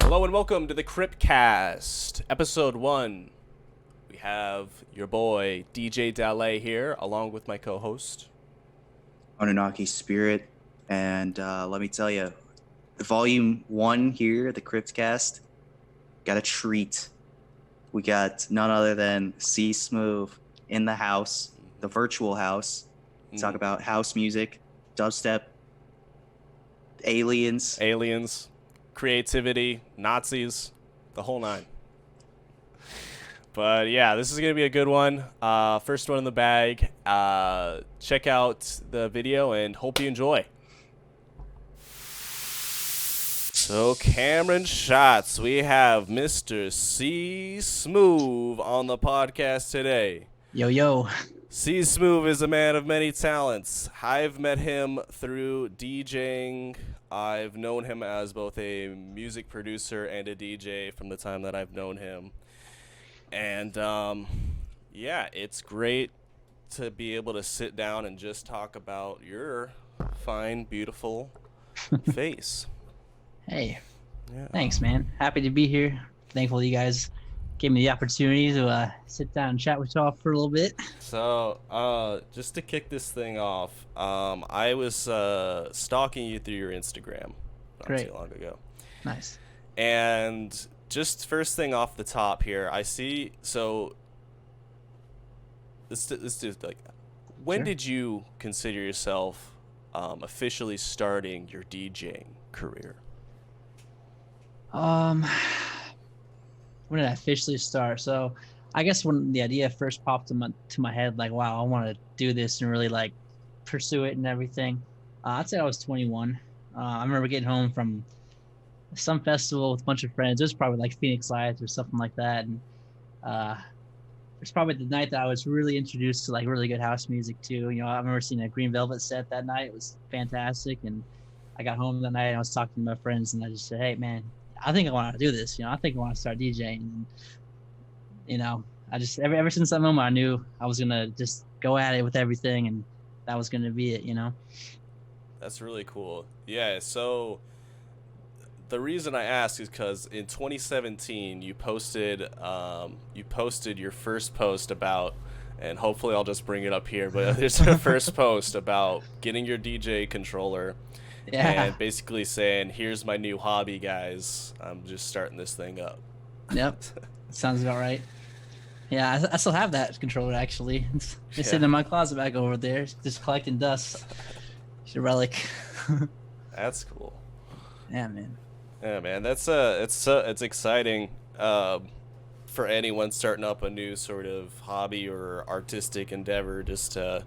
Hello and welcome to the Cryptcast, episode 1. We have your boy DJ Dale here, along with my co-host Anunnaki Spirit, and let me tell you, volume 1 here, the Cryptcast, got a treat. We got none other than Smoov in the house, the virtual house. Talk about house music, dubstep, aliens, creativity, Nazis, the whole nine. But yeah, this is going to be a good one. First one in the bag. Check out the video and hope you enjoy. So, Cameron Shots, we have Mr. Smoov on the podcast today. Yo. Smoov is a man of many talents. I've met him through DJing. I've known him as both a music producer and a DJ from the time that I've known him. And, yeah, it's great to be able to sit down and just talk about your fine, beautiful face. Hey, Yeah. Thanks, man. Happy to be here. Thankful you guys gave me the opportunity to sit down and chat with y'all for a little bit. So, just to kick this thing off, I was stalking you through your Instagram not Great. too long ago. Nice. And just first thing off the top here, I see. So, let's do like, when Sure. did you consider yourself officially starting your DJing career? When did I officially start? So, I guess when the idea first popped to my head, like, wow, I want to do this and really like pursue it and everything. I'd say I was 21. I remember getting home from some festival with a bunch of friends. It was probably like Phoenix Lights or something like that. And it's probably the night that I was really introduced to like really good house music too. You know, I remember seeing a Green Velvet set that night. It was fantastic. And I got home that night and I was talking to my friends and I just said, hey man, I think I want to do this. You know, I think I want to start DJing. And, you know, I just ever since that moment I knew I was gonna just go at it with everything and that was gonna be it, you know. That's really cool. Yeah, so the reason I ask is because in 2017 you posted your first post about, and hopefully I'll just bring it up here, but there's a first post about getting your DJ controller. Yeah. And basically saying, here's my new hobby, guys. I'm just starting this thing up. Yep. Sounds about right. Yeah, I still have that controller actually. It's Yeah. sitting in my closet back over there, just collecting dust. It's a relic. That's cool. Yeah, man. Yeah, man, it's exciting for anyone starting up a new sort of hobby or artistic endeavor. Just to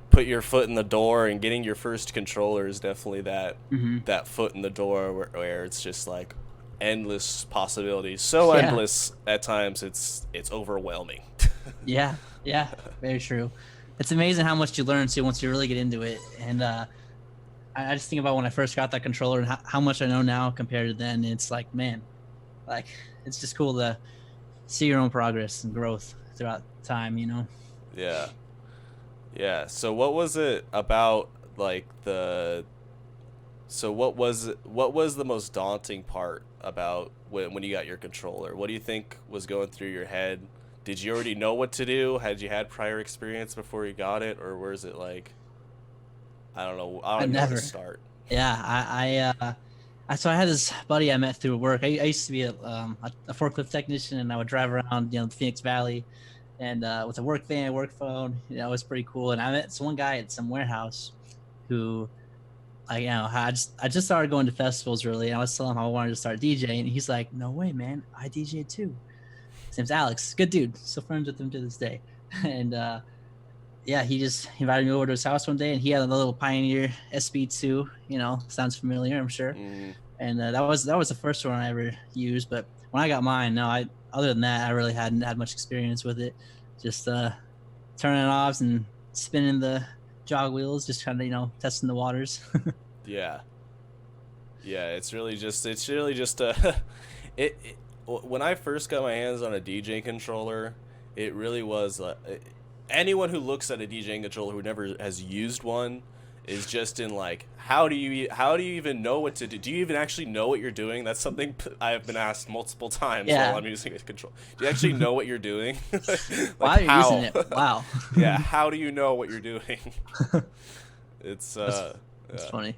put your foot in the door, and getting your first controller is definitely that foot in the door where it's just like endless possibilities. So Yeah. endless at times it's overwhelming. Yeah, very true. It's amazing how much you learn too once you really get into it. And I just think about when I first got that controller and how much I know now compared to then. It's like, man, like it's just cool to see your own progress and growth throughout time, you know. Yeah. So what was it about, like, what was the most daunting part about when you got your controller? What do you think was going through your head? Did you already know what to do? Had you had prior experience before you got it, or was it like, I don't know where to start? Yeah, so I had this buddy I met through work. I used to be a forklift technician, and I would drive around, you know, the Phoenix Valley, and with a work van, work phone. You know, it was pretty cool. And I met one guy at some warehouse who, you know, I just started going to festivals really. And I was telling him how I wanted to start DJing, and he's like, "No way, man! I DJ too." His name's Alex. Good dude. Still friends with him to this day. And yeah, he just invited me over to his house one day, and he had a little Pioneer SB2. You know, sounds familiar, I'm sure. And that was the first one I ever used. But when I got mine, no, other than that, I really hadn't had much experience with it. Just turning knobs and spinning the jog wheels, just kind of, you know, testing the waters. Yeah, it's really just when I first got my hands on a DJ controller, it really was anyone who looks at a DJing controller who never has used one, is just in like how do you even know what to do? Do you even actually know what you're doing? That's something I have been asked multiple times while I'm using a control. Do you actually know what you're doing? Like, Why are you how? using it? Wow. Yeah, how do you know what you're doing? It's That's funny.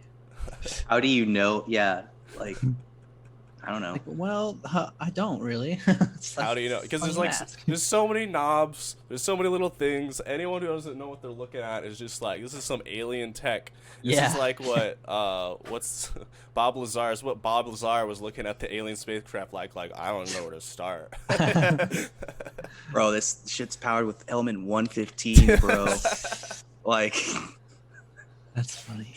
How do you know? Yeah, like I don't know. Like, well, I don't really. It's like, how do you know? Because there's funny like ask. there's so many knobs, there's so many little things. Anyone who doesn't know what they're looking at is just like, this is some alien tech. This Yeah. is like what what's Bob Lazar's what Bob Lazar was looking at the alien spacecraft like I don't know where to start. Bro, this shit's powered with element 115, bro. Like, That's funny.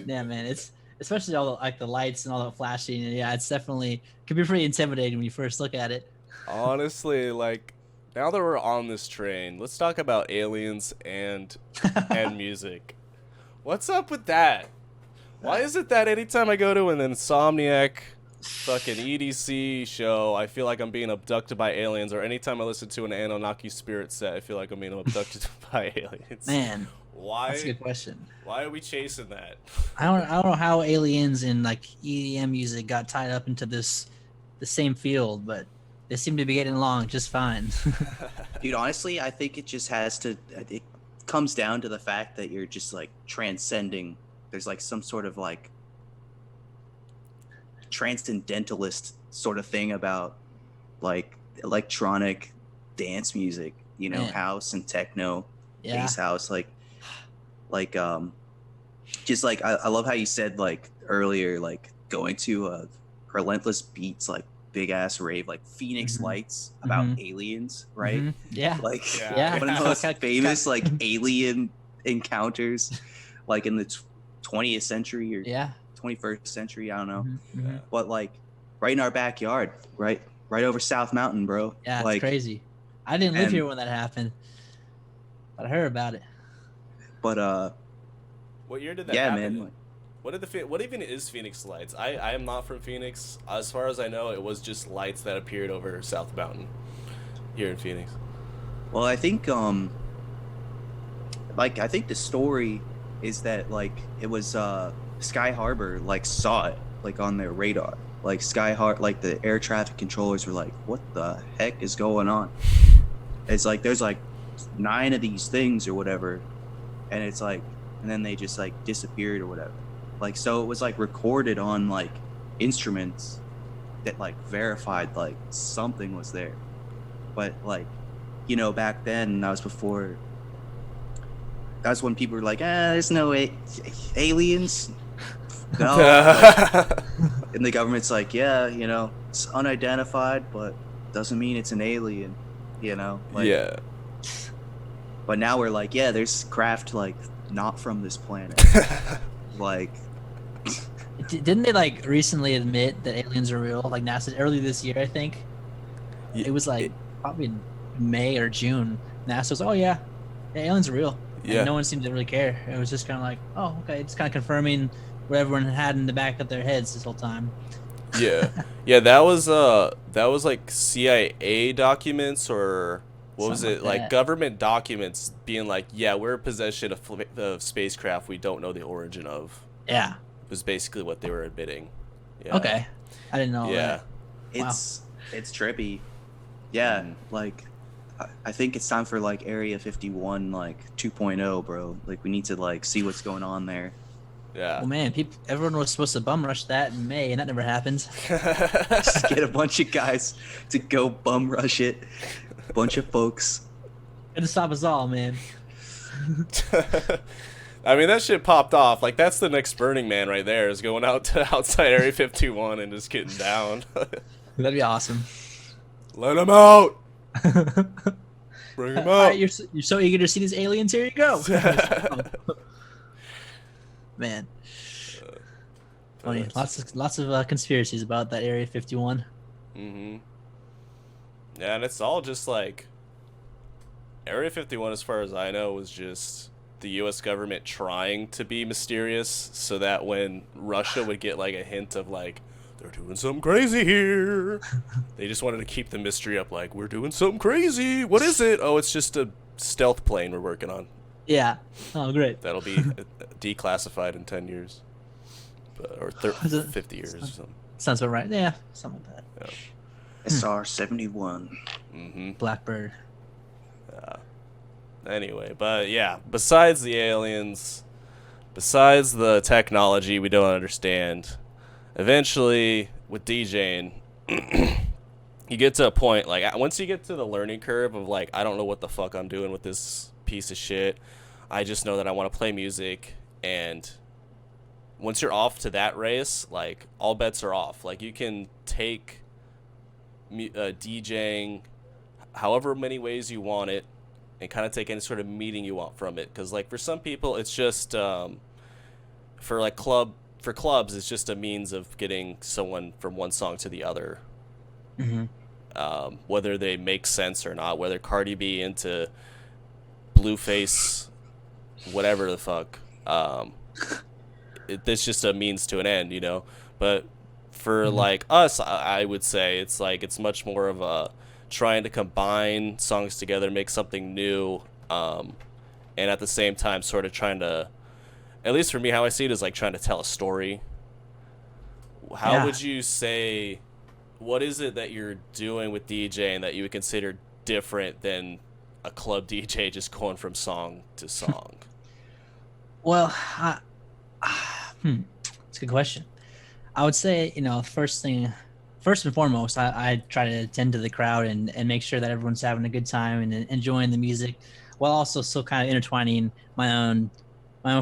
Yeah, man. It's especially all the, like the lights and all the flashing. And yeah, it's definitely could be pretty intimidating when you first look at it. Honestly, like now that we're on this train, let's talk about aliens and music. What's up with that? Why is it that anytime I go to an Insomniac fucking EDC show, I feel like I'm being abducted by aliens, or anytime I listen to an Anunnaki spirit set, I feel like I'm being abducted by aliens? Man, Why? that's a good question. Why are we chasing that? I don't know how aliens and like EDM music got tied up into the same field, but they seem to be getting along just fine. dude, honestly, I think it just has to. It comes down to the fact that you're just like transcending. There's like some sort of like transcendentalist sort of thing about like electronic dance music, you know, Yeah. house and techno, Yeah. bass house, like just like I love how you said like earlier, like going to a Relentless Beats like big ass rave like Phoenix Mhm. Lights about Mhm. aliens, right? Mhm. Yeah. Like Yeah. one of the most Got- famous like alien encounters like in the 20th century or Yeah. 21st century, I don't know. Mhm. Mhm. But like right in our backyard, right over South Mountain, bro. Yeah, it's like crazy. I didn't live and- here when that happened, but I heard about it. but What year did that yeah, happen? man. in? What even is Phoenix Lights? I am not from Phoenix. As far as I know, it was just lights that appeared over South Mountain here in Phoenix. Well, I think like I think the story is that like it was Sky Harbor like saw it like on their radar. Like like the air traffic controllers were like, "What the heck is going on?" It's like there's like 9 of these things or whatever, and it's like, and then they just like disappeared or whatever. Like so, it was like recorded on like instruments that like verified like something was there, but like, you know, back then that was before. That's when people were like, there's no aliens. No. Like, and the government's like, yeah, you know, it's unidentified, but doesn't mean it's an alien, you know? Like, Yeah. But now we're like, yeah, there's craft, like, not from this planet. Like, Didn't they like recently admit that aliens are real? Like NASA early this year, I think. Yeah, It was like probably in May or June. NASA was, oh yeah, aliens are real. Yeah. And no one seemed to really care. It was just kind of like, oh okay, it's kind of confirming what everyone had in the back of their heads this whole time. Yeah, that was like CIA documents or what was Something it? like Like that. government documents being like, yeah, we're in possession of spacecraft we don't know the origin of. Yeah. Was basically what they were admitting. Yeah. Okay. I didn't know. Yeah. That. it's trippy. Yeah, Mhm. like, I think it's time for, like, Area 51, like, 2.0, bro. Like, we need to, like, see what's going on there. Yeah. Well, man, everyone was supposed to bum rush that in May, and that never happened. Just get a bunch of guys to go bum rush it. Bunch of folks. Gonna stop us all, man. I mean, that shit popped off. Like, that's the next Burning Man right there, is going out to outside Area 51 and just getting down. That'd be awesome. Let them out! Bring them All out! right, you're so eager to see these aliens. Here you go. Man, funny. Lots of conspiracies about that Area 51. Mm-hmm. Yeah, and it's all just like Area 51, as far as I know, was just the U.S. government trying to be mysterious, so that when Russia would get like a hint of like they're doing something crazy here, they just wanted to keep the mystery up. Like, we're doing something crazy. What is it? Oh, it's just a stealth plane we're working on. Yeah. Oh, great. That'll be declassified in 10 years, or Is it- 50 years or something. Sounds about right. Yeah, something like that. Yeah. SR-71. Mm-hmm. Blackbird. Anyway, but yeah, besides the aliens, besides the technology we don't understand, eventually with DJing, you get to a point, like, once you get to the learning curve of, like, I don't know what the fuck I'm doing with this piece of shit. I just know that I want to play music, and once you're off to that race, like, all bets are off. Like, you can take DJing however many ways you want it, and kind of take any sort of meaning you want from it. Because, like, for some people, it's just for clubs, it's just a means of getting someone from one song to the other. Mm-hmm. Whether they make sense or not, whether Cardi B into Blueface, whatever the fuck, it's just a means to an end, you know. But for like us, I would say it's like it's much more of a trying to combine songs together, make something new, and at the same time sort of trying to, at least for me, how I see it is like trying to tell a story. How would you say, what is it that you're doing with DJing that you would consider different than a club DJ just going from song to song? Well, it's a good question. I would say, first and foremost, I try to attend to the crowd and make sure that everyone's having a good time and enjoying the music, while also still kind of intertwining my own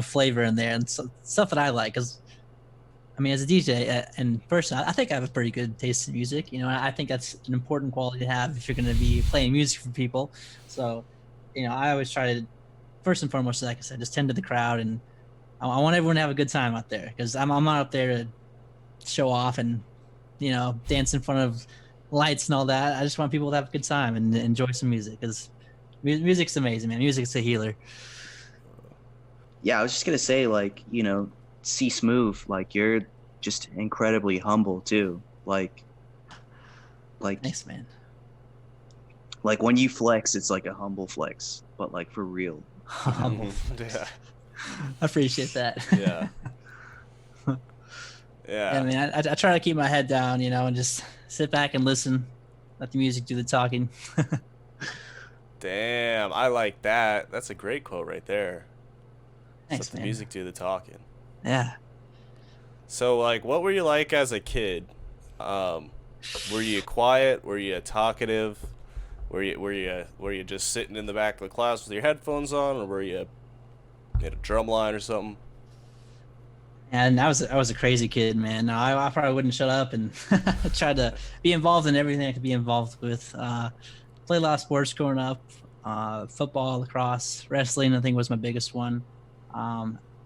flavor in there and stuff that I like. Because I mean, as a DJ and person, I think I have a pretty good taste in music. I think that's an important quality to have if you're going to be playing music for people. So, I always try to, first and foremost, like I said, just tend to the crowd, and I want everyone to have a good time out there, because I'm not up there to show off and dance in front of lights and all that. I just want people to have a good time and enjoy some music, because music's amazing, man. Music's a healer. Yeah, I was just gonna say, like, see Smoov, like, you're just incredibly humble too. Like Thanks, man. like when you flex, it's like a humble flex, but like for real. Humble. Yeah. I appreciate that. Yeah. Yeah, Yeah. man. I try to keep my head down, and just sit back and listen. Let the music do the talking. Damn, I like that. That's a great quote right there. Thanks, Let the man. music do the talking. Yeah. So, like, what were you like as a kid? Were you quiet? Were you talkative? Were you just sitting in the back of the class with your headphones on, or were you at a drum line or something? And I was a crazy kid, man. No, I probably wouldn't shut up and try to be involved in everything I could be involved with. Played a lot of sports growing up. Football, lacrosse, wrestling, I think was my biggest one.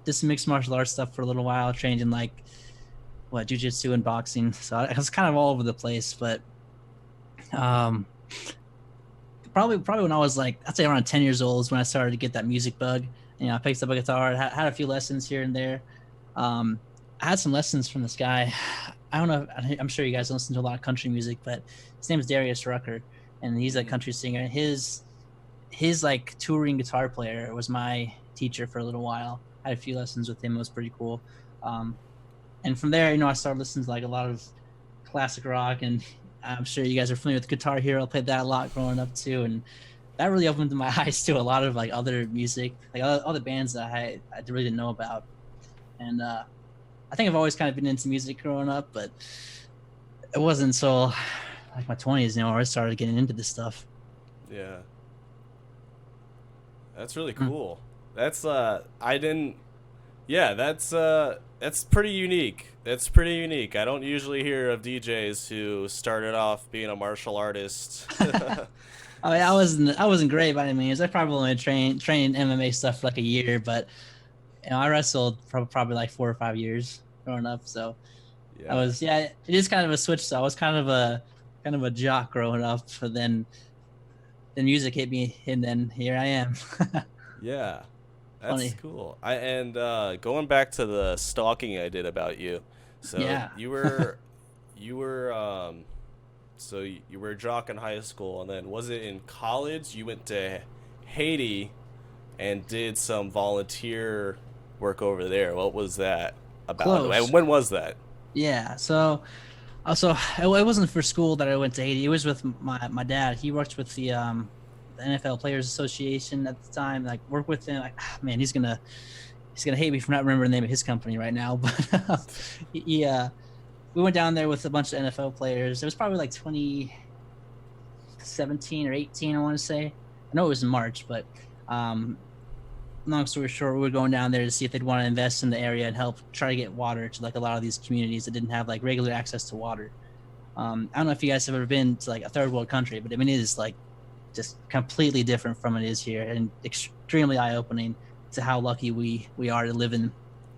Did some mixed martial arts stuff for a little while, trained in jiu-jitsu and boxing. So I was kind of all over the place, but probably when I was like, I'd say around 10 years old is when I started to get that music bug. I picked up a guitar, had a few lessons here and there. I had some lessons from this guy. I don't know. I'm sure you guys listen to a lot of country music, but his name is Darius Rucker, and he's a country singer. And his like touring guitar player was my teacher for a little while. I had a few lessons with him. It was pretty cool. And from there, I started listening to like a lot of classic rock, and I'm sure you guys are familiar with Guitar Hero. I played that a lot growing up too, and that really opened my eyes to a lot of like other music, like other bands that I really didn't know about. And I think I've always kind of been into music growing up, but it wasn't until like my 20s, where I started getting into this stuff. Yeah. That's really cool. That's that's pretty unique. That's pretty unique. I don't usually hear of DJs who started off being a martial artist. I mean, I wasn't great by any means. I probably only trained MMA stuff for like a year, but I wrestled for probably like 4 or 5 years growing up. So Yeah. it is kind of a switch. So I was kind of a jock growing up, but then the music hit me, and then here I am. Yeah. That's Funny. cool. Going back to the stalking I did about you. So Yeah. you were you were a jock in high school, and then was it in college you went to Haiti and did some volunteer work over there. What was that about? Close. And when was that? Yeah. So also, it wasn't for school that I went to Haiti. It was with my dad. He worked with the NFL Players Association at the time. Like, work with him. Like, man, he's gonna hate me for not remembering the name of his company right now. But we went down there with a bunch of NFL players. It was probably like 2017 or 18, I want to say. I know it was in March, but long story short, we were going down there to see if they'd want to invest in the area and help try to get water to like a lot of these communities that didn't have like regular access to water. I don't know if you guys have ever been to like a third world country, but I mean, it is like just completely different from it is here, and extremely eye-opening to how lucky we are to live in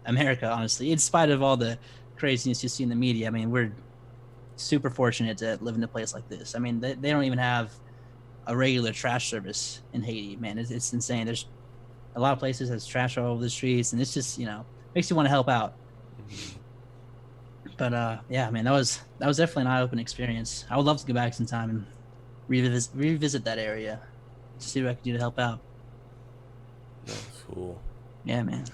America, honestly, in spite of all the craziness you see in the media. I mean, we're super fortunate to live in a place like this. I mean, they don't even have a regular trash service in Haiti, man. It's insane. There's a lot of places that's trash all over the streets, and it's just, makes you want to help out. But yeah, man, that was definitely an eye-opening experience. I would love to go back sometime and revisit that area to see what I can do to help out. That's cool. Yeah, man.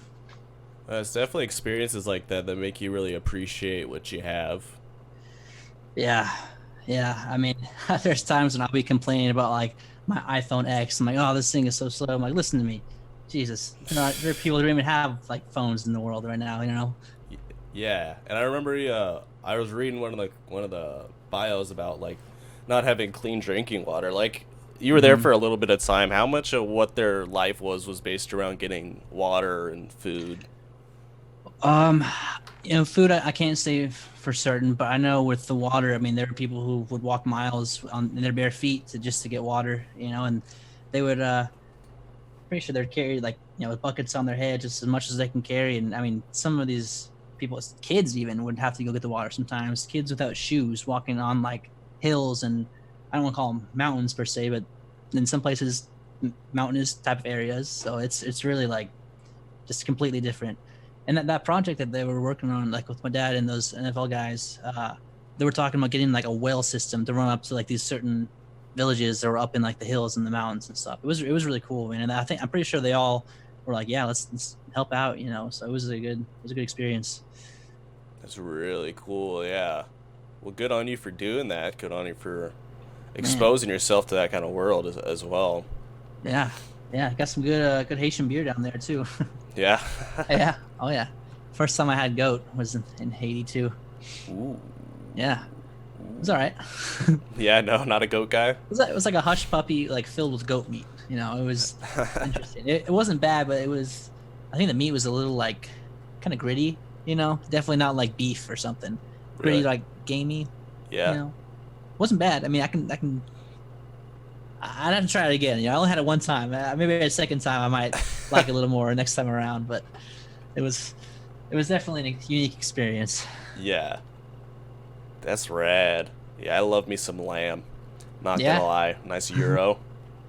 It's definitely experiences like that that make you really appreciate what you have. Yeah. I mean, there's times when I'll be complaining about like my iPhone X. I'm like, oh, this thing is so slow. I'm like, listen to me, Jesus. There are people that don't even have like phones in the world right now. Yeah, and I remember I was reading one of the bios about like not having clean drinking water. Like, you were there for a little bit of time. How much of what their life was based around getting water and food? Food I can't say for certain, but I know with the water, I mean, there are people who would walk miles in their bare feet just to get water, and they would pretty sure they'd carry like with buckets on their head just as much as they can carry. And I mean, some of these people, kids even, would have to go get the water sometimes. Kids without shoes walking on like hills, and I don't want to call them mountains per se, but in some places mountainous type of areas. So it's really like just completely different. And that project that they were working on, like with my dad and those NFL guys, they were talking about getting like a well system to run up to like these certain villages that were up in like the hills and the mountains and stuff. It was really cool, man. And I'm pretty sure they all were like, yeah, let's help out, So it was a good experience. That's really cool. Yeah. Well, good on you for doing that. Good on you for exposing yourself to that kind of world as well. Yeah. Got some good Haitian beer down there too. Yeah. Yeah. Oh yeah. First time I had goat was in Haiti too. Ooh. Yeah. It was all right. Yeah, no, not a goat guy. It was like a hush puppy, like filled with goat meat. It was interesting. It wasn't bad, but I think the meat was a little like kind of gritty. Definitely not like beef or something. Gritty, Really? like gamey. Yeah. Wasn't bad. I mean, I'd have to try it again. I only had it one time. Maybe a second time I might like it a little more next time around. But it was definitely a unique experience. Yeah. That's rad. Yeah, I love me some lamb. Not Yeah? gonna lie. Nice gyro.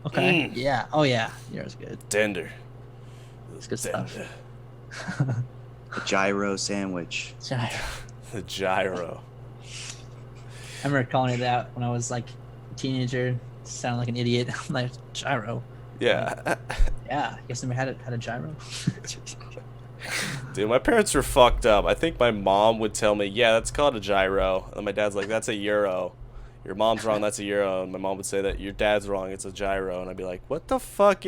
Okay. Yeah. Oh yeah. Yours good. Tender. It's good stuff. Tender. A gyro sandwich. I The gyro. remember calling it that when I was like a teenager. Sounded like an idiot. I'm like, gyro. Yeah. Yeah. I guess I never had a gyro. Dude, my parents were fucked up. I think my mom would tell me, yeah, that's called a gyro. And my dad's like, that's a euro. Your mom's wrong, that's a euro. And my mom would say that your dad's wrong, it's a gyro. And I'd be like, what the fuck?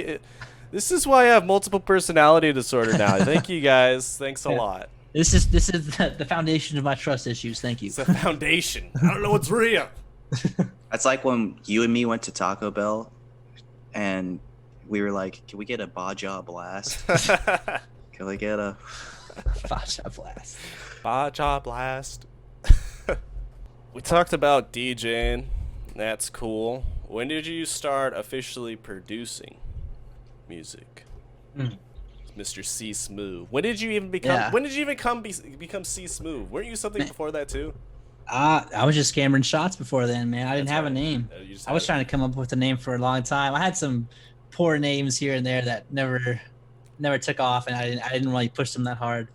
This is why I have multiple personality disorder now. Thank you guys. Thanks a lot. This is the foundation of my trust issues. Thank you. It's a foundation. I don't know what's real. That's like when you and me went to Taco Bell, and we were like, "Can we get a Baja Blast? Can we get a Baja Blast. Baja Blast. We talked about DJing. That's cool. When did you start officially producing music? Mr. C Smoov. When did you even become? Yeah. When did you even become C Smoov? Weren't you something before that too? I was just Cameron Shots before then, man. I didn't That's have right. a name. You just I was had- trying to come up with a name for a long time. I had some poor names here and there that never took off, and I didn't really push them that hard.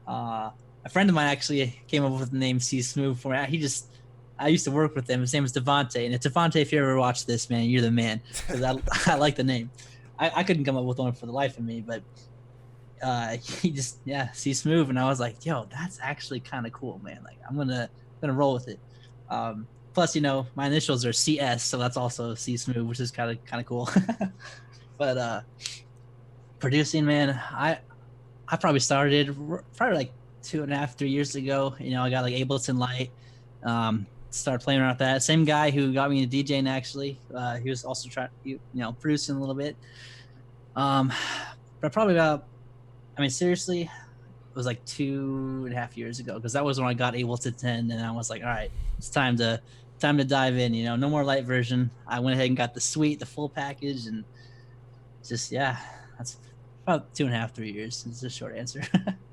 A friend of mine actually came up with the name C Smoov for me. I used to work with him. His name was Devontae, and Devontae, if you ever watch this, man, you're the man. 'Cause I like the name. I couldn't come up with one for the life of me, but he just see Smoov, and I was like, yo, that's actually kind of cool, man. Like I'm gonna roll with it. Plus, my initials are CS, so that's also C Smoov, which is kind of cool. But producing, man, I probably started probably like 2.5, 3 years ago. I got like Ableton Light. Started playing around with that. Same guy who got me into DJing, actually. He was also trying, producing a little bit. But probably about, seriously, it was like 2.5 years ago, because that was when I got Ableton 10, and I was like, all right, it's time to dive in. No more light version. I went ahead and got the full package, and just that's about 2.5, 3 years. It's a short answer.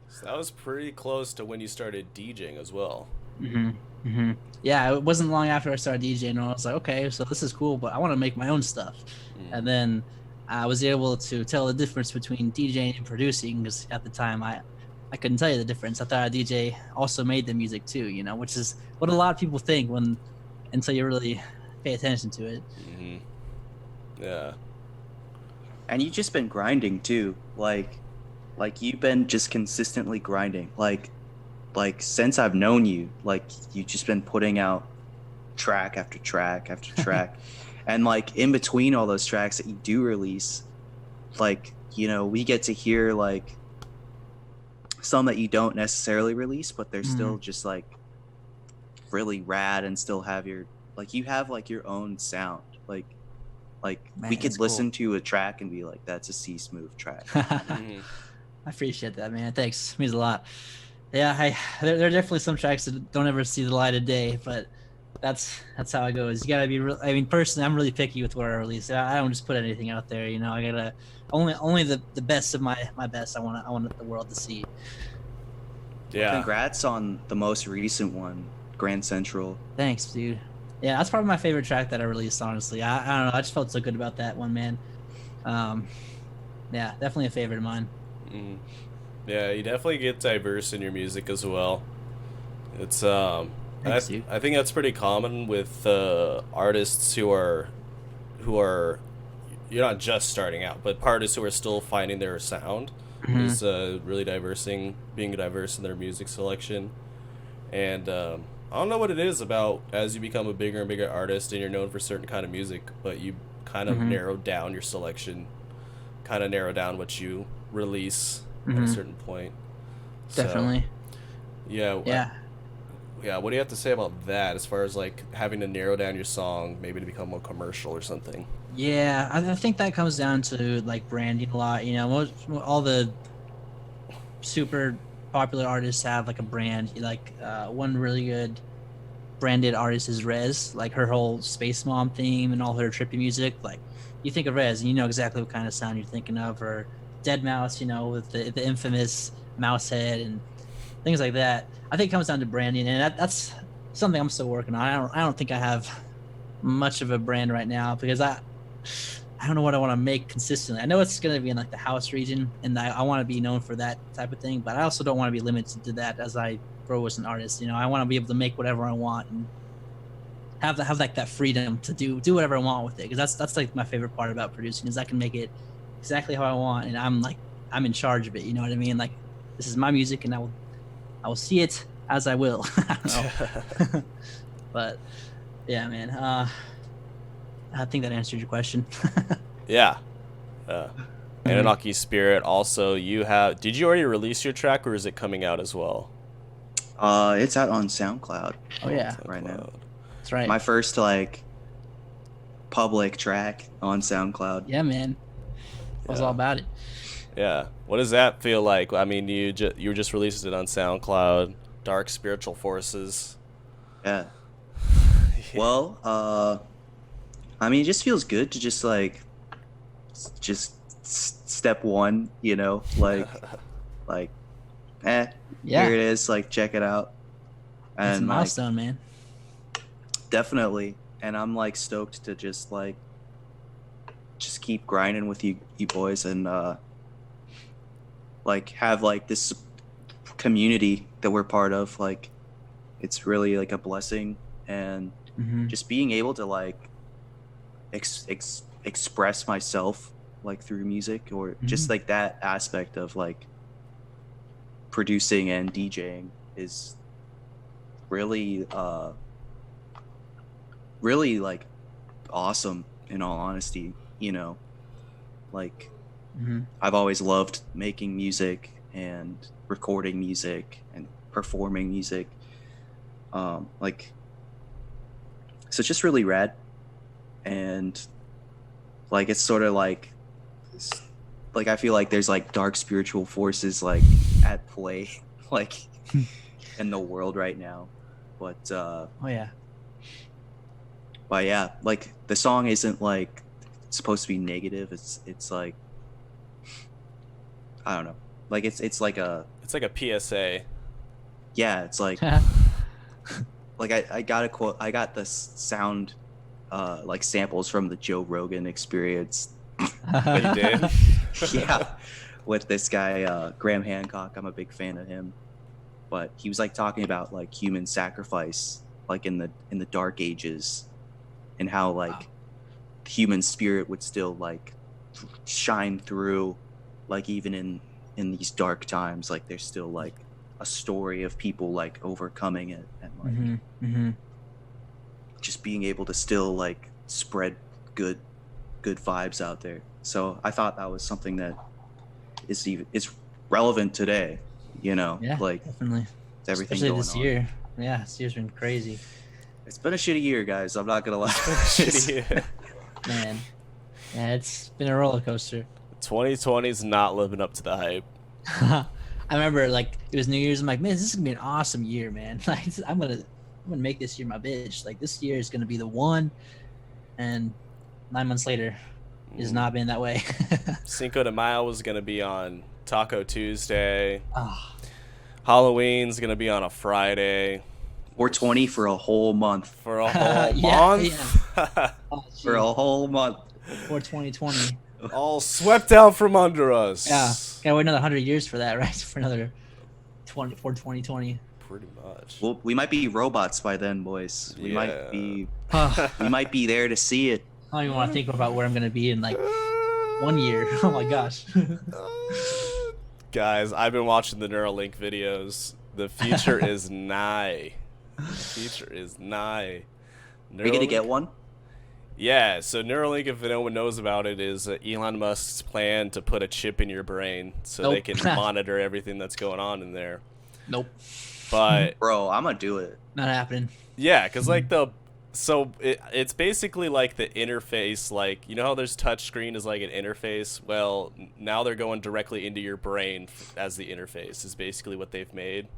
So that was pretty close to when you started DJing as well. Yeah, it wasn't long after I started DJing, and I was like, okay, so this is cool, but I want to make my own stuff. And then I was able to tell the difference between DJing and producing, because at the time I couldn't tell you the difference. I thought a DJ also made the music too, which is what a lot of people think until you really pay attention to it. Yeah. And you've just been grinding too, like you've been just consistently grinding, like since I've known you, like you've just been putting out track after track after track. And like in between all those tracks that you do release, like, we get to hear like some that you don't necessarily release, but they're still just like really rad and still have you have like your own sound. Like Man, we could that's listen to a track and be like, that's a C Smoov track. I appreciate that, man. Thanks. It means a lot. Yeah, there are definitely some tracks that don't ever see the light of day, but that's how it goes. You gotta be real. Personally, I'm really picky with what I release. I don't just put anything out there. I gotta only the best of my best. I want the world to see. Yeah. Congrats on the most recent one, Grand Central. Thanks, dude. Yeah, that's probably my favorite track that I released. Honestly, I don't know. I just felt so good about that one, man. Yeah, definitely a favorite of mine. Yeah, you definitely get diverse in your music as well. It's Thanks, dude. I think that's pretty common with artists who are you're not just starting out, but artists who are still finding their sound is really being diverse in their music selection. And I don't know what it is about as you become a bigger and bigger artist and you're known for certain kind of music, but you kind of narrow down your selection, kind of narrow down what you release at a certain point. Definitely. So, yeah. What do you have to say about that as far as like having to narrow down your song maybe to become more commercial or something? Yeah, I think that comes down to like branding a lot. All the super popular artists have like a brand. Like one really good branded artist is Rez. Like her whole Space Mom theme and all her trippy music. Like you think of Rez and you know exactly what kind of sound you're thinking of. Or Dead Mouse, with the infamous mouse head and things like that. I think it comes down to branding, and that's something I'm still working on. I don't think I have much of a brand right now, because I don't know what I want to make consistently. I know it's going to be in like the house region, and I want to be known for that type of thing, but I also don't want to be limited to that as I grow as an artist. I want to be able to make whatever I want and have like that freedom to do whatever I want with it, because that's like my favorite part about producing, is I can make it exactly how I want, and I'm in charge of it. You know what I mean? Like, this is my music, and I will see it as I will. I don't know. But yeah, man. I think that answered your question. Yeah. Anunnaki Spirit. Also, did you already release your track, or is it coming out as well? It's out on SoundCloud. Oh yeah, right now. That's right. My first like public track on SoundCloud. Yeah, man. I was all about it. Yeah. What does that feel like? You just released it on SoundCloud. Dark Spiritual Forces. Yeah. Well, it just feels good to just step one, like here it is, like check it out. And it's a milestone, man. Definitely. And I'm like stoked to just keep grinding with you boys, and have like this community that we're part of. Like, it's really like a blessing, and just being able to like express myself like through music, or just like that aspect of like producing and DJing is really really like awesome, in all honesty. Like I've always loved making music and recording music and performing music. Like, so it's just really rad. And like, it's sort of like I feel like there's like dark spiritual forces like at play like in the world right now. But Oh yeah. but yeah, like the song isn't like supposed to be negative. It's like, I don't know. Like it's like a PSA. yeah, it's like like I got a quote. I got the sound like samples from the Joe Rogan Experience. Oh, you did? Yeah, with this guy Graham Hancock. I'm a big fan of him, but he was like talking about like human sacrifice, like in the dark ages, and how like the human spirit would still like shine through, like even in these dark times. Like there's still like a story of people like overcoming it and like just being able to still like spread good vibes out there. So I thought that was something that is relevant today, Yeah, like definitely. everything Especially going this on. year. Yeah, this year's been crazy. It's been a shitty year, guys. I'm not gonna lie. Shitty. Man. Yeah, it's been a roller coaster. 2020's not living up to the hype. I remember like it was New Year's. I'm like, man, this is gonna be an awesome year, man. Like I'm gonna make this year my bitch. Like this year is gonna be the one. And 9 months later, it's not been that way. Cinco de Mayo was gonna be on Taco Tuesday. Oh, Halloween's gonna be on a Friday. 420 for a whole month. For a whole Yeah, month. oh, For a whole month. for 2020. All swept out from under us. Yeah, gotta wait another 100 years for that, right? For another 2020. Pretty much. Well, we might be robots by then, boys. We might be. Oh, We might be there to see it. I don't even want to think about where I'm gonna be in like 1 year. Oh my gosh. Guys, I've been watching the Neuralink videos. The future is nigh. The future is nigh. Are you gonna get one? Yeah, so Neuralink, if no one knows about it, is Elon Musk's plan to put a chip in your brain so they Nope. can monitor everything that's going on in there. Nope. But Bro, I'm gonna do it. Not happening. yeah, because like it's basically like the interface, like you know how there's touchscreen is like an interface. Well, now they're going directly into your brain as the interface is basically what they've made.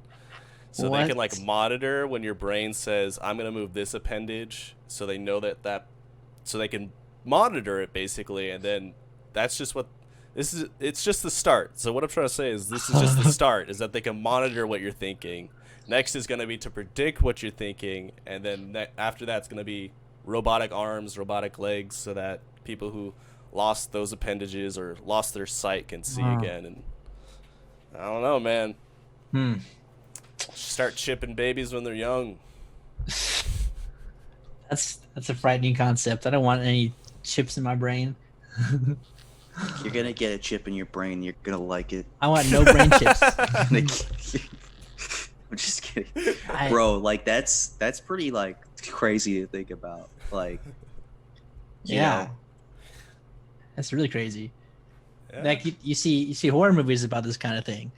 So they can like What? monitor when your brain says I'm gonna move this appendage, so they know that so they can monitor it basically, and then that's just what this is. It's just the start. So what I'm trying to say is this is just the start. Is that they can monitor what you're thinking. Next is going to be to predict what you're thinking, and then after that's going to be robotic arms, robotic legs, so that people who lost those appendages or lost their sight can see Wow. again. And I don't know, man. Hmm. Start chipping babies when they're young. That's a frightening concept. I don't want any chips in my brain. You're gonna get a chip in your brain. You're gonna like it. I want no brain chips. I'm just kidding, bro. Like that's pretty like crazy to think about. Like, you Yeah. know. That's really crazy. Yeah. Like you see horror movies about this kind of thing.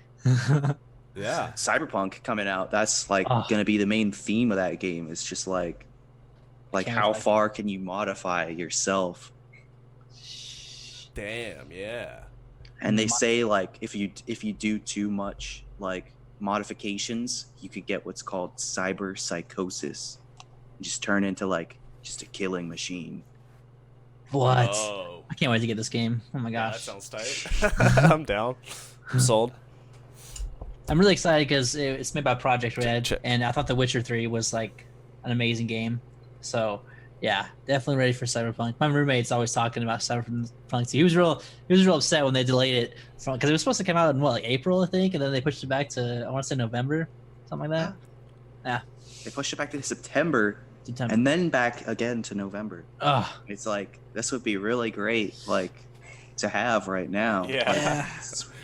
Yeah. Cyberpunk coming out. That's like Oh. gonna be the main theme of that game. It's just like Can't how wait. far can you modify yourself? Damn. Yeah. And they say like if you do too much like modifications, you could get what's called cyber psychosis. You just turn into like just a killing machine. What? Oh. I can't wait to get this game. Oh my Yeah, that gosh. sounds tight. I'm down. I'm sold. I'm really excited because it's made by Project Red, Check. and I thought The Witcher 3 was like an amazing game. So yeah, definitely ready for Cyberpunk. My roommate's always talking about Cyberpunk. So he was real upset when they delayed it because it was supposed to come out in like April, I think, and then they pushed it back to I want to say November, something like that. Yeah, They pushed it back to September September. and then back again to November. Oh, It's like this would be really great. Like to have right now. Yeah. Like, Yeah.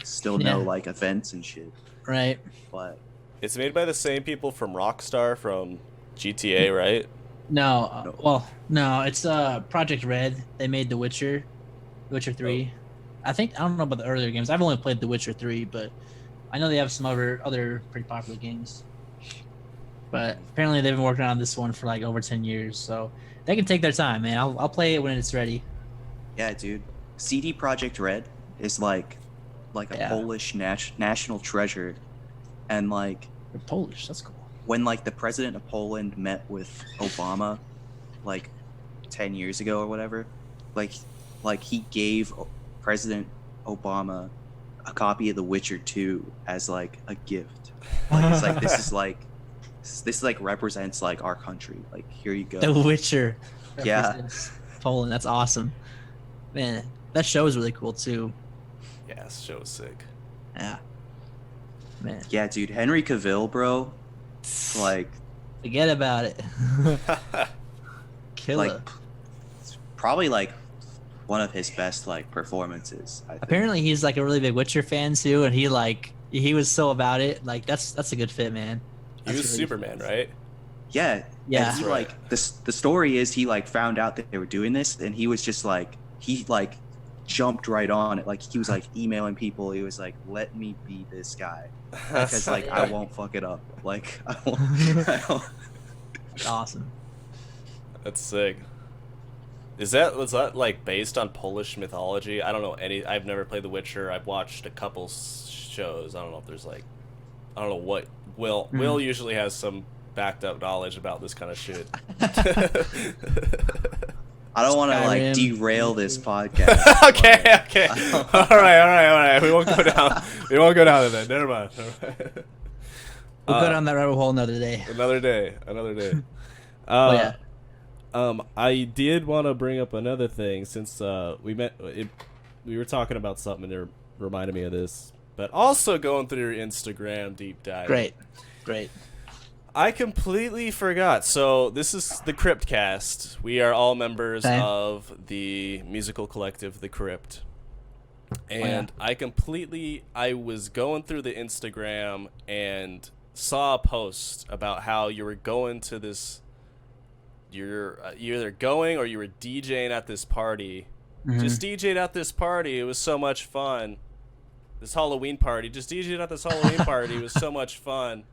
still no Yeah. like events and shit. Right. But It's made by the same people from Rockstar from GTA, right? No, No. well, no, it's Project Red. They made The Witcher, Witcher 3. I don't know about the earlier games. I've only played The Witcher 3, but I know they have some other pretty popular games. But apparently they've been working on this one for like over 10 years, so they can take their time, man. I'll play it when it's ready. yeah, dude, CD Projekt Red is like a Yeah. Polish national treasure, and like They're Polish. That's cool. when like the president of Poland met with Obama, like 10 years ago or whatever, like he gave President Obama a copy of The Witcher 2 as like a gift. Like it's like this like represents like our country. Like here you go. The Witcher. Yeah. represents Poland. That's awesome. Man, that show is really cool too. Yeah, this show is sick. Yeah. Man. Yeah, dude, Henry Cavill, bro. Like Forget about it. Killer. like probably like one of his best like performances, I think. Apparently he's like a really big Witcher fan too, and he was so about it. Like that's a good fit, man. He That's was really Superman, right? Yeah. Yeah. And he Right. like the story is he like found out that they were doing this, and he was just like he like jumped right on it. Like he was like emailing people. He was like, "Let me be this guy." Because like I won't fuck it up. Like I won't. Awesome. That's sick. Was that like based on Polish mythology? I don't know any. I've never played The Witcher. I've watched a couple shows. I don't know if there's like, I don't know what. Will usually has some backed up knowledge about this kind of shit. I don't want to like Skyrim. derail this podcast. okay. All right. We won't go down. We won't go down to that. Never mind. We'll go down that rabbit hole another day. Another day. Oh yeah. I did want to bring up another thing since we were talking about something that reminded me of this, but also going through your Instagram deep dive. Great. I completely forgot. So this is the Cryptcast. We are all members Okay. of the musical collective, The Crypt. And yeah. I was going through the Instagram and saw a post about how you were going to this, you're either going or you were DJing at this party. Mhm. Just DJed at this party. It was so much fun. This Halloween party. Just DJed at this Halloween party. It was so much fun.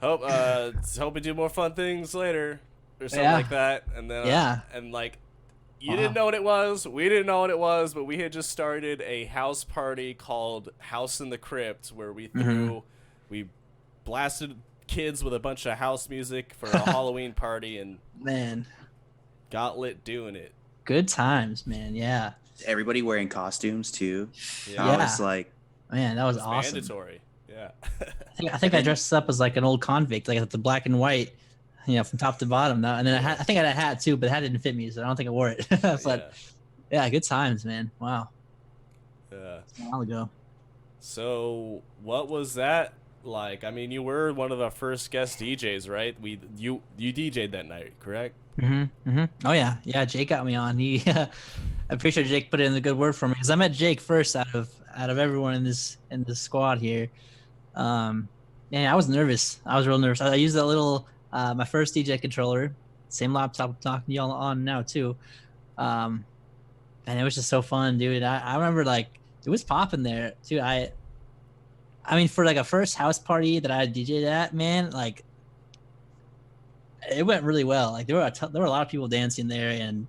Hope we do more fun things later or something Yeah. like that. And then Yeah. and like you Wow. didn't know what it was. We didn't know what it was, but we had just started a house party called House in the Crypt where we blasted kids with a bunch of house music for a Halloween party and Man, got lit doing it. good times, man. Yeah. Everybody wearing costumes too. Yeah. I was like, Man, that was It's awesome. mandatory. Yeah. I think I dressed up as like an old convict, like the black and white, from top to bottom. Though, and then I think I had a hat too, but the hat didn't fit me, so I don't think I wore it. But yeah, good times, man. Wow, Yeah. a while ago. So what was that like? I mean, you were one of the first guest DJs, right? You DJ'd that night, correct? Oh yeah. Jake got me on. I'm pretty sure Jake put in a good word for me because I met Jake first out of everyone in this squad here. Yeah, I was nervous. I was real nervous. I used that little my first DJ controller, same laptop I'm talking to y'all on now too. And it was just so fun, dude. I remember like it was popping there too. I mean, for like a first house party that I DJ'd at, man, like it went really well. Like there were a lot of people dancing there, and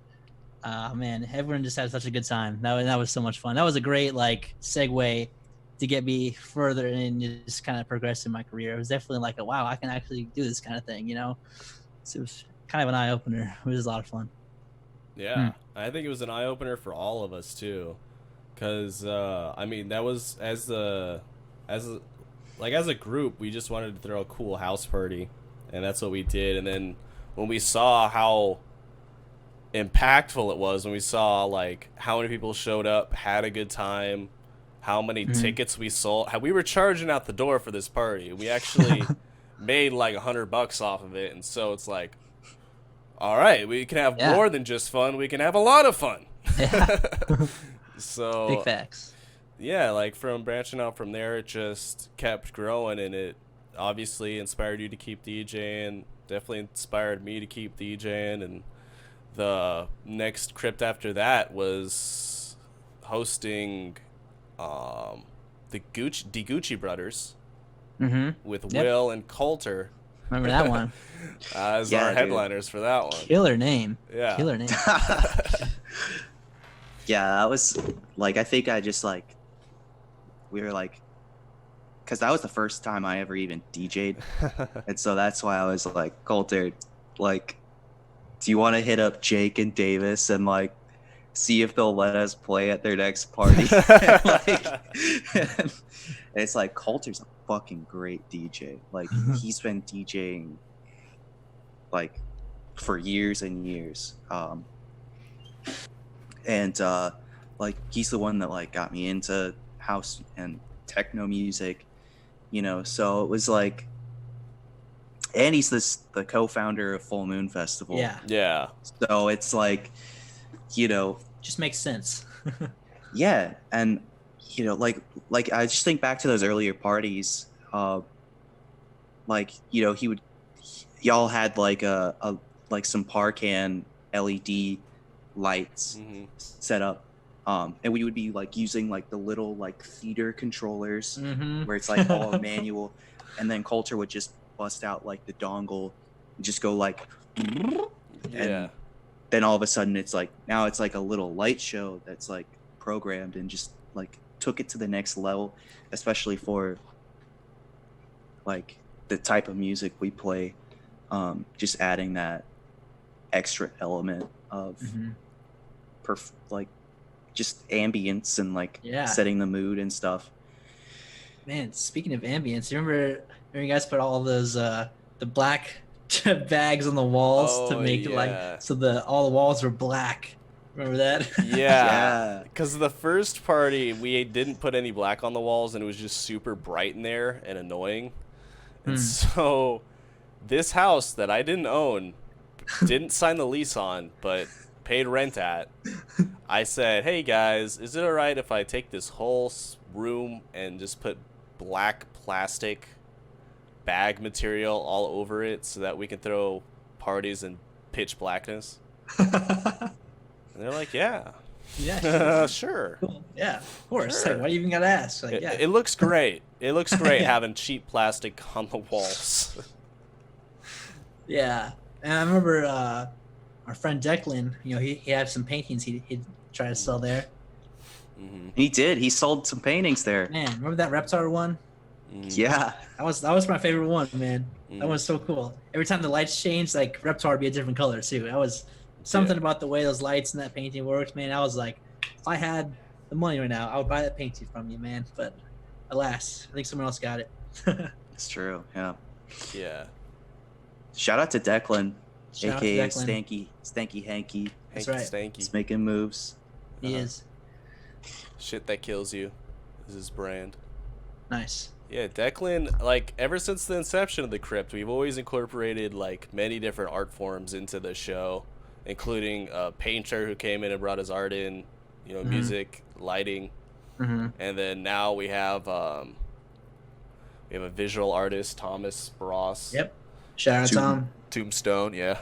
man, everyone just had such a good time. That was so much fun. That was a great like segue to get me further and just kind of progress in my career. It was definitely like wow, I can actually do this kind of thing, So it was kind of an eye opener. It was a lot of fun. Yeah. I think it was an eye opener for all of us too, because I mean that was as a group we just wanted to throw a cool house party, and that's what we did. And then when we saw how impactful it was, when we saw like how many people showed up, had a good time, how many tickets we sold, how we were charging out the door for this party. We actually made like $100 off of it, and so it's like, all right, we can have more than just fun. We can have a lot of fun. Yeah. So Big facts. yeah, like from branching out from there, it just kept growing, and it obviously inspired you to keep DJing. Definitely inspired me to keep DJing, and the next crypt after that was hosting the Gucci brothers Mm-hmm. with Yep. Will and Coulter Remember that one? as Yeah, our dude. headliners for that one. Killer name. Yeah. Killer name. Yeah, that was like, I think I just like, we were like, because that was the first time I ever even DJ'd. And so that's why I was like, Coulter, like, do you want to hit up Jake and Davis and like see if they'll let us play at their next party? And, like, and it's like, Coulter's a fucking great DJ. Like, he's been DJing like for years and years. And like, he's the one that like got me into house and techno music, you know. So it was like, and he's the co-founder of Full Moon Festival. Yeah. Yeah. So it's like, you know, Just makes sense. yeah, and you know, like I just think back to those earlier parties. Like, you know, y'all had like a like some Parcan LED lights Mhm. set up, and we would be like using like the little like theater controllers Mm-hmm. where it's like all manual, and then Coulter would just bust out like the dongle and just go like, Yeah. then all of a sudden it's like, now it's like a little light show that's like programmed, and just like took it to the next level, especially for like the type of music we play. Just adding that extra element of Mm-hmm. like just ambience and like Yeah. setting the mood and stuff. Man, speaking of ambience, you remember you guys put all those the black bags on the walls to Oh, make it yeah. like so all the walls were black. Remember that? Yeah. Yeah. Because the first party, we didn't put any black on the walls, and it was just super bright in there and annoying. And so this house that I didn't own, didn't sign the lease on, but paid rent at, I said, hey guys, is it all right if I take this whole room and just put black plastic bag material all over it so that we can throw parties in pitch blackness? And they're like, yeah. Yeah. Sure. Cool. Yeah, of course. Sure. Like, why do you even gotta ask? Like, yeah. It looks great. It looks great Yeah. having cheap plastic on the walls. Yeah. And I remember our friend Declan, you know, he had some paintings he'd try to sell there. Mm-hmm. He sold some paintings there. Man, remember that Reptar one? Mm-hmm. Yeah. That was my favorite one, man. Mm. That was so cool. Every time the lights changed, like Reptar would be a different color too. That was something about the way those lights in that painting worked, man. I was like, if I had the money right now, I would buy that painting from you, man. But alas, I think someone else got it. It's true. Yeah. Yeah. Shout out to Declan, Shout out to aka Declan. Stanky Hanky. That's Hanky right. Stanky. He's making moves. He Uh-huh. is Shit that kills you is his brand. nice. Yeah, Declan, like, ever since the inception of the Crypt, we've always incorporated, like, many different art forms into the show, including a painter who came in and brought his art in, you know, Mhm. music, lighting, Mm-hmm. and then now we have a visual artist, Thomas Ross. Yep. Shout out Tom, Tombstone, yeah.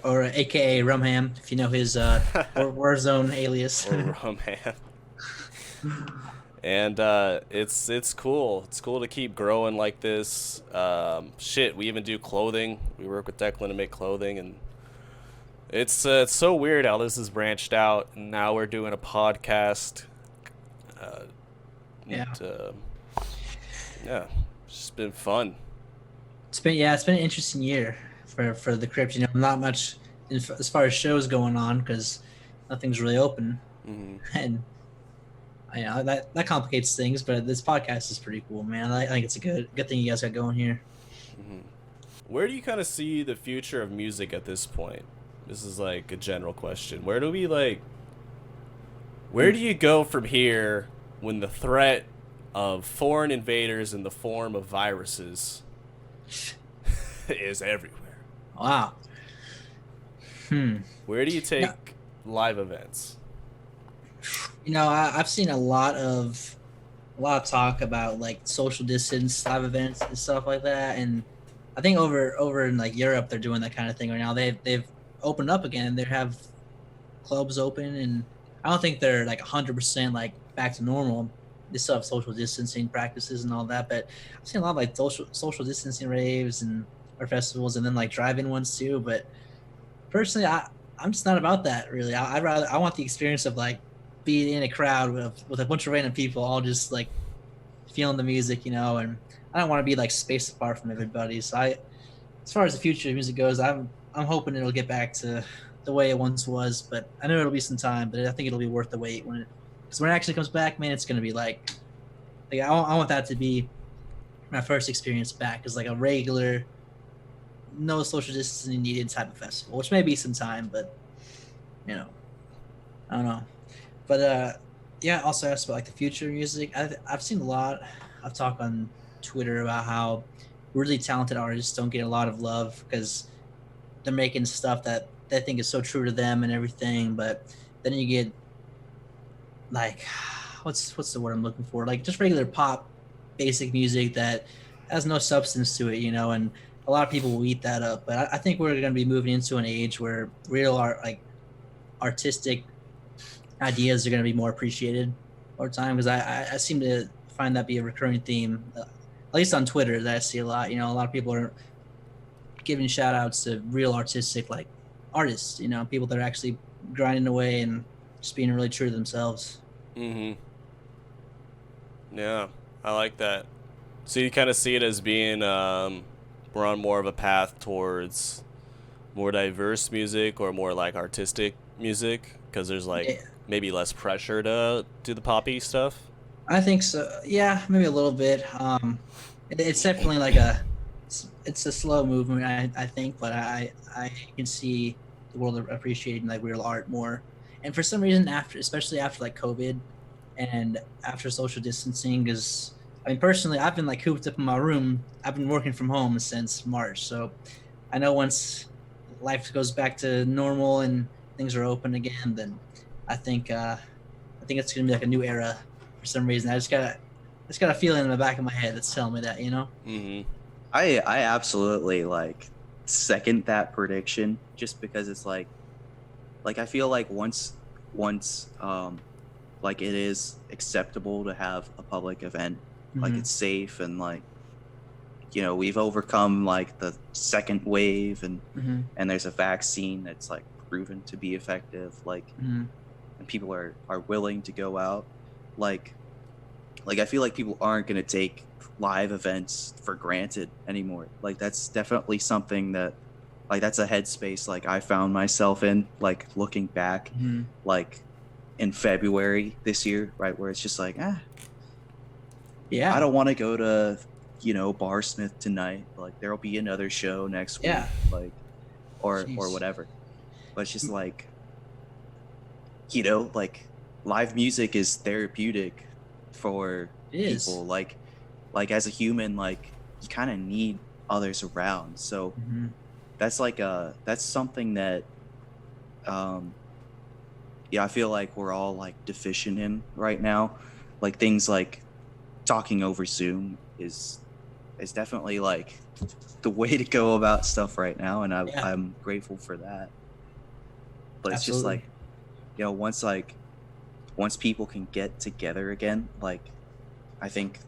or AKA Rumham, if you know his Warzone alias. Or Roman. And it's cool. It's cool to keep growing like this. Shit, we even do clothing. We work with Declan to make clothing, and it's so weird how this has branched out. And now we're doing a podcast. Yeah. And, yeah, it's just been fun. It's been an interesting year for the Crypt. You know, not much as far as shows going on because nothing's really open, Hmm. and I know that complicates things. But this podcast is pretty cool, man. I think it's a good thing you guys got going here. Where do you kind of see the future of music at this point? This is like a general question. Where do you go from here when the threat of foreign invaders in the form of viruses is everywhere? Wow. Where do you take live events? I've seen a lot of talk about like social distance live events and stuff like that, and I think over in like Europe they're doing that kind of thing right now. They've opened up again. They have clubs open, and I don't think they're like 100% like back to normal. They still have social distancing practices and all that, but I've seen a lot of like social distancing raves and or festivals, and then like drive-in ones too. But personally, I'm just not about that really. I want the experience of like being in a crowd with a bunch of random people, all just like feeling the music, and I don't want to be like spaced apart from everybody. So as far as the future of music goes, I'm hoping it'll get back to the way it once was. But I know it'll be some time, but I think it'll be worth the wait because when it actually comes back, man, it's gonna be like I want that to be my first experience back as like a regular, no social distancing needed type of festival, which may be some time, but you know, I don't know. But yeah, I also asked about like the future of music. I've seen a lot of talk on Twitter about how really talented artists don't get a lot of love because they're making stuff that they think is so true to them and everything. But then you get like what's the word I'm looking for? Like just regular pop, basic music that has no substance to it, and a lot of people will eat that up. But I think we're going to be moving into an age where real art, like artistic ideas, are going to be more appreciated over time because I seem to find that be a recurring theme, at least on Twitter, that I see a lot. A lot of people are giving shout outs to real artistic like artists, people that are actually grinding away and just being really true to themselves. Mm-hmm. Yeah, I like that. So you kind of see it as being we're on more of a path towards more diverse music or more like artistic music because there's like Yeah, maybe less pressure to do the poppy stuff. I think so. Yeah, maybe a little bit. It's definitely like it's a slow movement, I think, but I can see the world appreciating like real art more. And for some reason, especially after like COVID and after social distancing, because I mean, personally, I've been like cooped up in my room. I've been working from home since March, so I know once life goes back to normal and things are open again, then I think uh, I think it's gonna be like a new era for some reason. I just got a feeling in the back of my head that's telling me that. Mm-hmm. I absolutely like second that prediction just because it's like I feel like once like it is acceptable to have a public event, like Hmm. it's safe and like we've overcome like the second wave Hmm. and there's a vaccine that's like proven to be effective, like, Hmm. and people are willing to go out, like I feel like people aren't going to take live events for granted anymore. Like that's definitely something that like that's a headspace like I found myself in, like looking back, Hmm. like in February this year, right, where it's just like, I Yeah, don't want to go to Barsmith tonight. Like there'll be another show next week, yeah. like or Jeez, whatever. But it's just like like live music is therapeutic for it is. people. Like as a human, like you kind of need others around. So Hmm. that's something that um I feel like we're all like deficient in right now. Like things like talking over Zoom is definitely like the way to go about stuff right now, and Yeah, I'm grateful for that. But it's just absolutely. like once people can get together again, like I think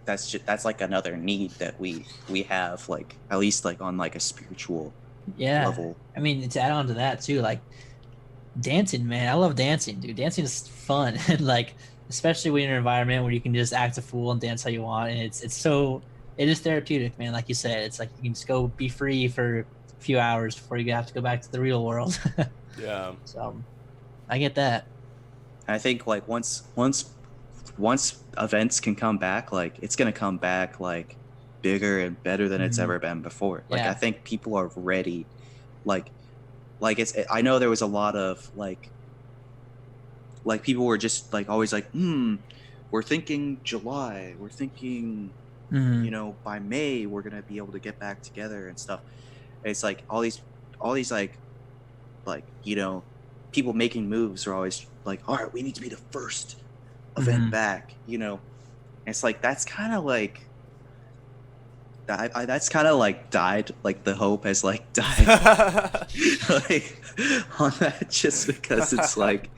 that's like another need that we have, like at least like on like a spiritual Yeah, level. I mean to add on to that too, like dancing, man. I love dancing, dude. Dancing is fun, and like especially when you're in an environment where you can just act a fool and dance how you want, and it is therapeutic, man. Like you said, it's like you can just go be free for a few hours before you have to go back to the real world. Yeah. So I get that. And I think like once events can come back, like it's gonna come back like bigger and better than it's Mhm. ever been before. Like I Yeah. think people are ready. Like it's I know there was a lot of like people were just like always like, we're thinking July, we're thinking, Hmm. by May we're gonna be able to get back together and stuff. And it's like all these like people making moves are always like, all right, we need to be the first event back, you know. And it's like that's kind of like that's kind of like died, like the hope has like died like on that, just because it's like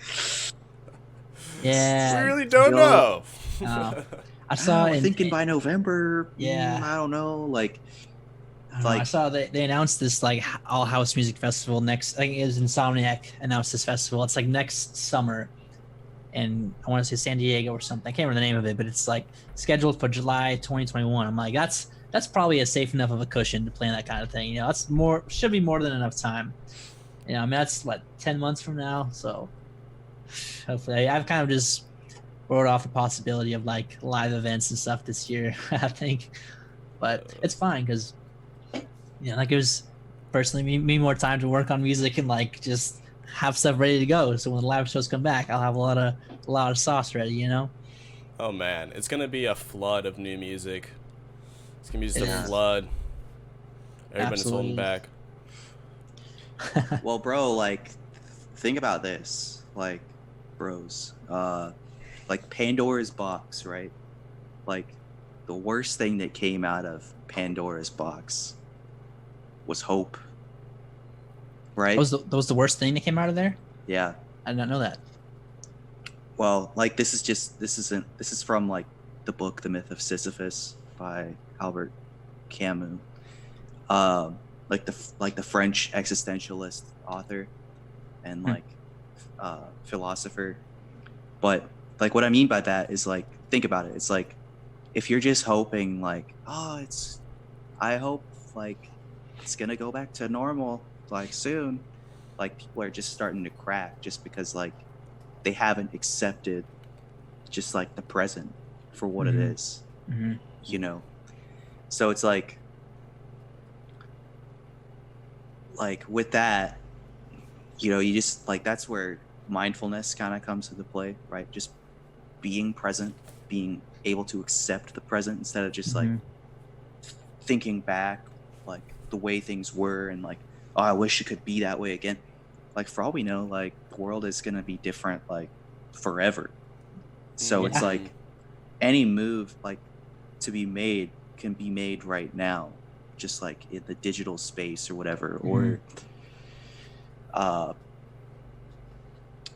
Yeah. We really don't know. I saw we're thinking by November. Yeah. I don't know. Like, I saw they announced this like all house music festival next. I think it was Insomniac announced this festival. It's like next summer, and I want to say San Diego or something. I can't remember the name of it, but it's like scheduled for July 2021. I'm like, that's probably a safe enough of a cushion to plan that kind of thing. You know, that's should be more than enough time. You know, I mean, that's what 10 months from now. So hopefully, I've kind of just wrote off the possibility of like live events and stuff this year. I think, but it's fine because you know, like it was personally me more time to work on music and like just have stuff ready to go. So when the live shows come back, I'll have a lot of sauce ready. You know. Oh man, it's gonna be a flood of new music. It's gonna be just a flood. Everybody's holding back. well, bro, like, think about this, like, bros, like Pandora's box, right? Like, the worst thing that came out of Pandora's box was hope, right? That was the worst thing that came out of there? Yeah. I did not know that. Well, like, this is from like the book The Myth of Sisyphus by Albert Camus. Like the French existentialist author and like philosopher. But like what I mean by that is like, think about it. It's like if you're just hoping like, I hope like it's gonna go back to normal like soon. Like people are just starting to crack just because like they haven't accepted just like the present for what it is, you know? So it's like with that, you know, you just like, that's where mindfulness kind of comes into play, right? Just being present, being able to accept the present instead of just like thinking back like the way things were and like, oh, I wish it could be that way again. Like for all we know, like the world is going to be different like forever. So it's like any move like to be made can be made right now, just like in the digital space or whatever, or I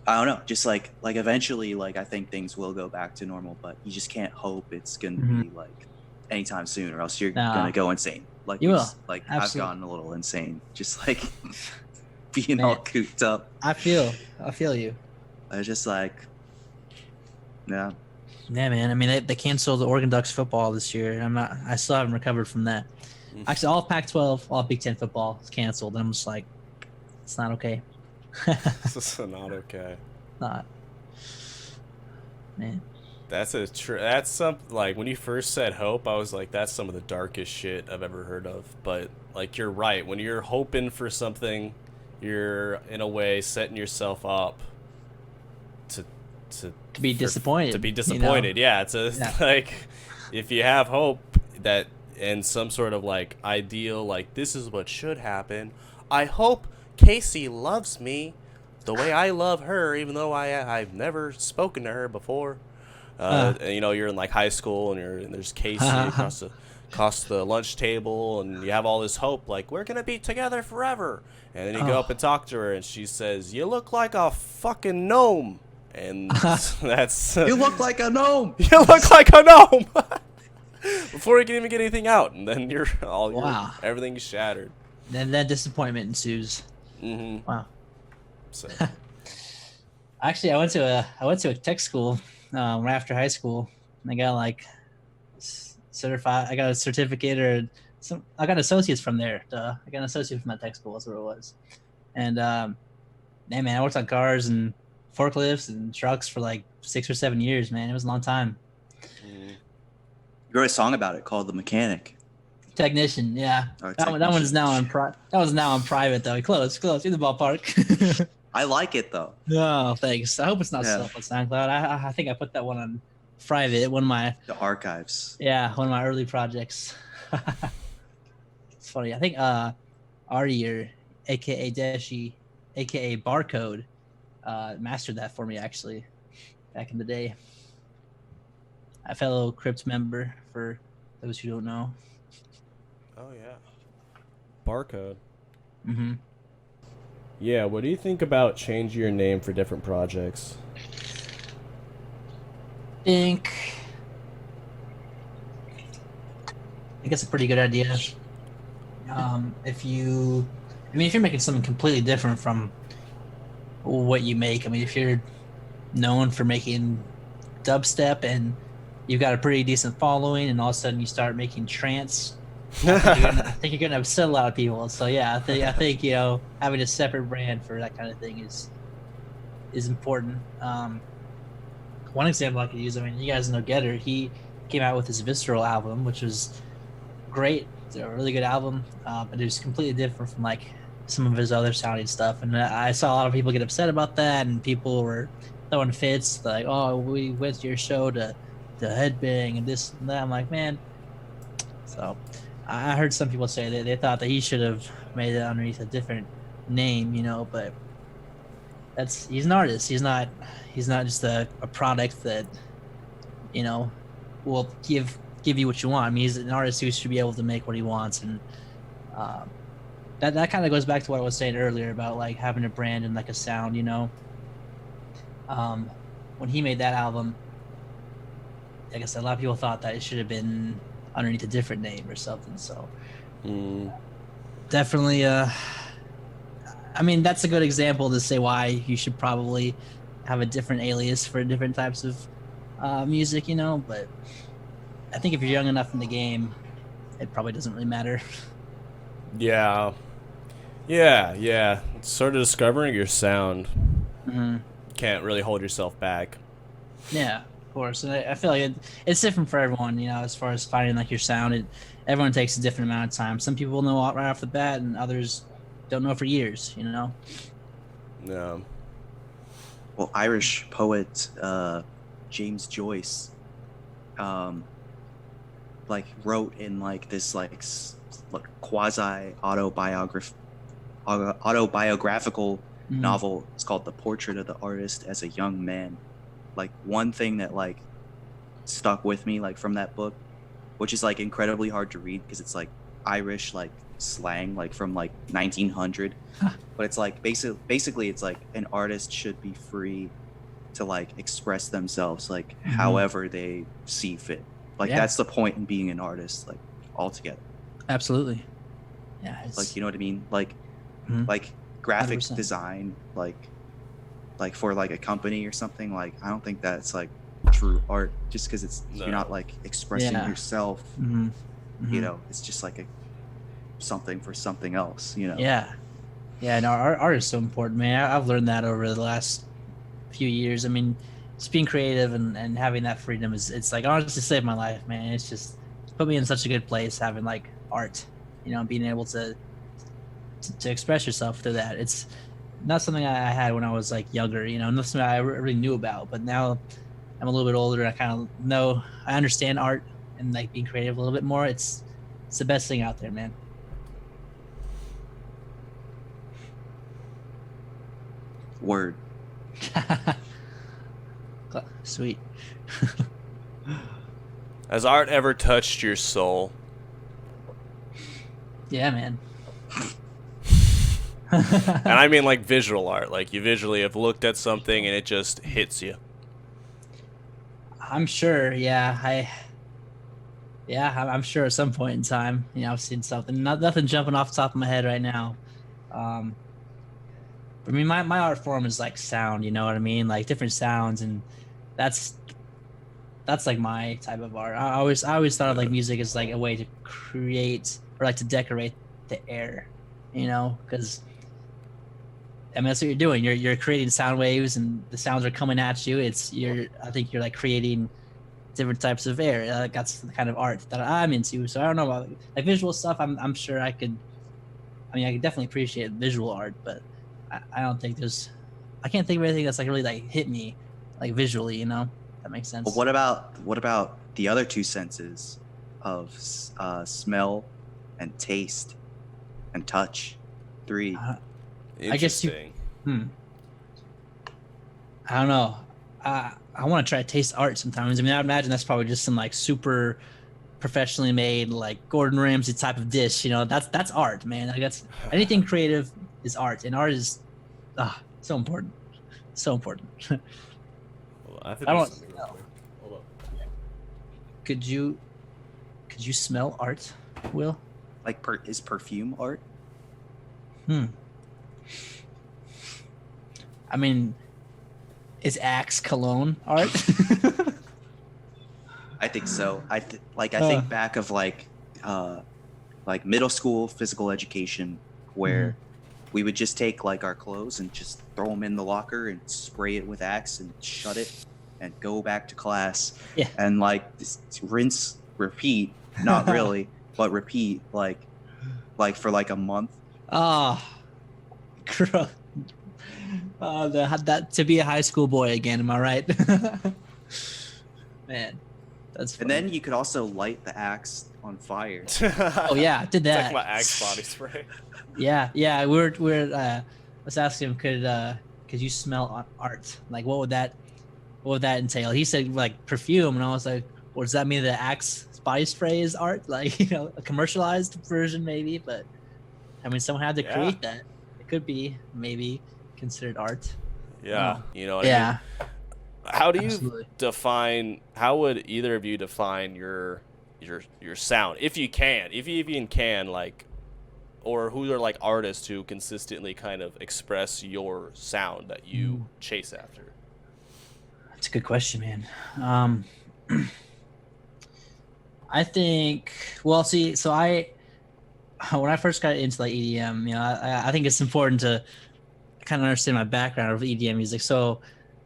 don't know, just like eventually like I think things will go back to normal, but you just can't hope it's gonna be like anytime soon, or else you're gonna go insane. Like you will. Like Absolutely. I've gotten a little insane, just like being all cooped up. I feel you. I was just like, yeah. Yeah, man. I mean, they canceled the Oregon Ducks football this year. I still haven't recovered from that. Actually, all Pac-12, all Big Ten football is canceled. And I'm just like, it's not okay. It's not okay. Not. Man. That's some like when you first said hope, I was like, that's some of the darkest shit I've ever heard of. But like, you're right. When you're hoping for something, you're in a way setting yourself up to be disappointed. To be disappointed, you know? Yeah. Like, if you have hope that and some sort of like ideal, like this is what should happen. I hope Casey loves me the way I love her, even though I've never spoken to her before. And, you know, you're in like high school and there's Casey across the lunch table, and you have all this hope, like we're gonna be together forever. And then you go up and talk to her, and she says, "You look like a fucking gnome." And that's you look like a gnome. You look like a gnome. Before you can even get anything out, and then everything's shattered. Then that disappointment ensues. Wow. So. Actually, I went to a tech school right after high school, and I got like certified. I got a certificate I got associates from there. I got an associate from that tech school. That's what it was. And man, I worked on cars and forklifts and trucks for like 6 or 7 years. Man, it was a long time. You wrote a song about it called "The Mechanic." Technician, yeah. That one's now on private though. Close in the ballpark. I like it though. No, thanks. I hope it's not stuff on SoundCloud. I think I put that one on private. The archives. Yeah, one of my early projects. It's funny. I think Artie, or AKA Deshi, AKA Barcode, mastered that for me actually back in the day. A fellow Crypt member, for those who don't know. Oh yeah. Barcode. Mm-hmm. Yeah, what do you think about changing your name for different projects? I think it's a pretty good idea. If you're making something completely different from what you make. I mean, if you're known for making dubstep and you've got a pretty decent following, and all of a sudden you start making trance, I think you're gonna upset a lot of people. So yeah, I think having a separate brand for that kind of thing is important. One example I could use, I mean, you guys know Getter. He came out with his Visceral album, which was great. It's a really good album, but it was completely different from like some of his other sounding stuff. And I saw a lot of people get upset about that, and people were throwing fits like, "Oh, we went to your show to headbang and this and that." I'm like, man. So I heard some people say that they thought that he should have made it underneath a different name, but he's an artist. He's not just a product that will give you what you want. I mean, he's an artist who should be able to make what he wants, and that kind of goes back to what I was saying earlier about like having a brand and like a sound. When he made that album, like I said, a lot of people thought that it should have been underneath a different name or something. So definitely, I mean, that's a good example to say why you should probably have a different alias for different types of music, but I think if you're young enough in the game, it probably doesn't really matter. Yeah. It's sort of discovering your sound. Mm-hmm. Can't really hold yourself back. Yeah, of course. And I feel like it's different for everyone, as far as finding like your sound. Everyone takes a different amount of time. Some people know right off the bat, and others don't know for years, Yeah. Well, Irish poet James Joyce wrote in this quasi autobiographical novel. It's called The Portrait of the Artist as a Young Man. One thing that stuck with me from that book, which is incredibly hard to read because it's Irish slang from 1900, but it's basically it's an artist should be free to express themselves however they see fit. That's the point in being an artist altogether. Absolutely. Yeah, it's... you know what I mean, graphic 100%. Design for a company or something, I don't think that's true art just because it's you're not expressing yourself. Mm-hmm. Mm-hmm. It's just a something for something else. Yeah, and art is so important, man. I've learned that over the last few years. I mean, just being creative and having that freedom it's honestly saved my life, man. It's just put me in such a good place having art, being able to express yourself through that. It's not something I had when I was younger, not something I really knew about, but now I'm a little bit older. I kind of know, I understand art and being creative a little bit more. It's the best thing out there, man. Word. Sweet. Has art ever touched your soul? Yeah, man. And I mean visual art, you visually have looked at something and it just hits you. I'm sure, yeah. I'm sure at some point in time, I've seen something. Nothing jumping off the top of my head right now. I mean, my art form is sound, you know what I mean? Different sounds, and that's my type of art. I always thought of music as a way to create or to decorate the air, because I mean that's what you're doing. You're creating sound waves, and the sounds are coming at you. I think you're creating different types of air. That's the kind of art that I'm into. So I don't know about visual stuff. I'm sure I could definitely appreciate visual art, but I don't think I can't think of anything that's really hit me visually, that makes sense. But what about the other two senses of smell and taste and touch? 3. Interesting. I don't know. I want to try to taste art sometimes. I mean, I imagine that's probably just some like super professionally made, like Gordon Ramsay type of dish. You know, that's art, man. Like that's anything creative is art, and art is so important, so important. Well, I have to I do don't something real smell. quick. Hold up. Could you smell art, Will? Like, is perfume art? Hmm. I mean, is Axe cologne art? I think so. I Uh. think back of like middle school physical education where we would just take like our clothes and just throw them in the locker and spray it with Axe and shut it and go back to class. Yeah. And like this rinse, repeat, not really, but repeat like for like a month. Oh, gross. That to be a high school boy again. Am I right? Man, that's funny. And then you could also light the Axe on fire. Oh yeah, I did It's that. like my Axe body spray. Yeah. I was asking him, could you smell art? Like, what would that entail? He said like perfume, and I was like, well, does that mean the Axe body spray is art? Like, you know, a commercialized version maybe, but I mean, someone had to create that. It could be maybe considered art. Yeah, Oh. you know what I mean? How do you Absolutely. define? How would either of you define your sound, if you can, if you even can, like, or who are like artists who consistently kind of express your sound that you chase after? That's a good question, man. I think. Well, see, so when I first got into like EDM, you know, I think it's important to kind of understand my background of EDM music. So,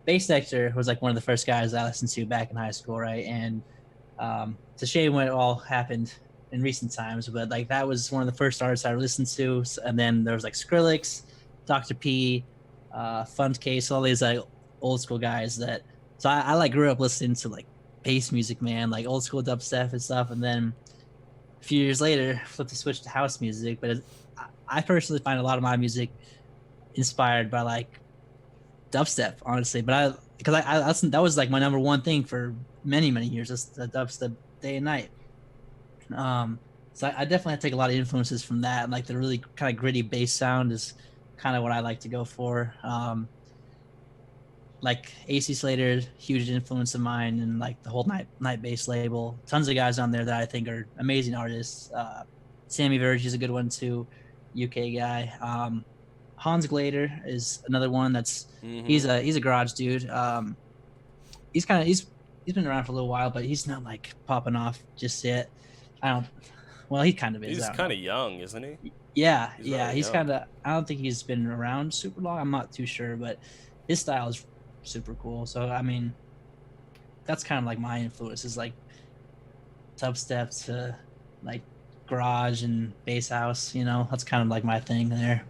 Bass Nectar was like one of the first guys I listened to back in high school, right? And it's a shame when it all happened in recent times, but like that was one of the first artists I listened to. And then there was like Skrillex, Dr. P, Fund Case, all these like old school guys that. So I like grew up listening to like bass music, man, like old school dubstep and stuff. And then a few years later, flipped the switch to house music. But I personally find a lot of my music inspired by like dubstep, honestly. But I listened, that was like my number one thing for many years. Just the dubstep day and night. So I definitely take a lot of influences from that. And like the really kind of gritty bass sound is kind of what I like to go for. Like AC Slater, huge influence of mine, and like the whole night bass label. Tons of guys on there that I think are amazing artists. Sammy Verge is a good one too, UK guy. Hans Glader is another one that's he's a garage dude. He's been around for a little while, but he's not like popping off just yet. Well, he kind of is. He's kind of young, isn't he? Yeah, He's he's young. kind of. I don't think he's been around super long. I'm not too sure, but his style is super cool. So I mean, that's kind of like my influences, like dubstep to like garage and bass house. You know, that's kind of like my thing there.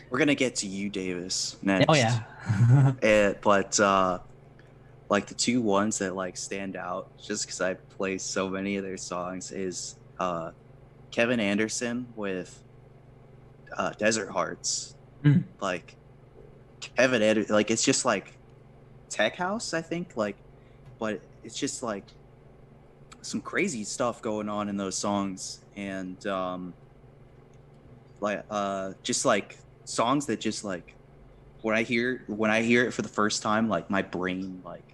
We're gonna get to you, Davis, next. Oh yeah. But like the two ones that like stand out, just because I play so many of their songs, is Kevin Anderson with Desert Hearts. Like Kevin Anderson, like it's just like tech house, I think, like, but it's just like some crazy stuff going on in those songs, and just like songs that just like when I hear it for the first time, like my brain like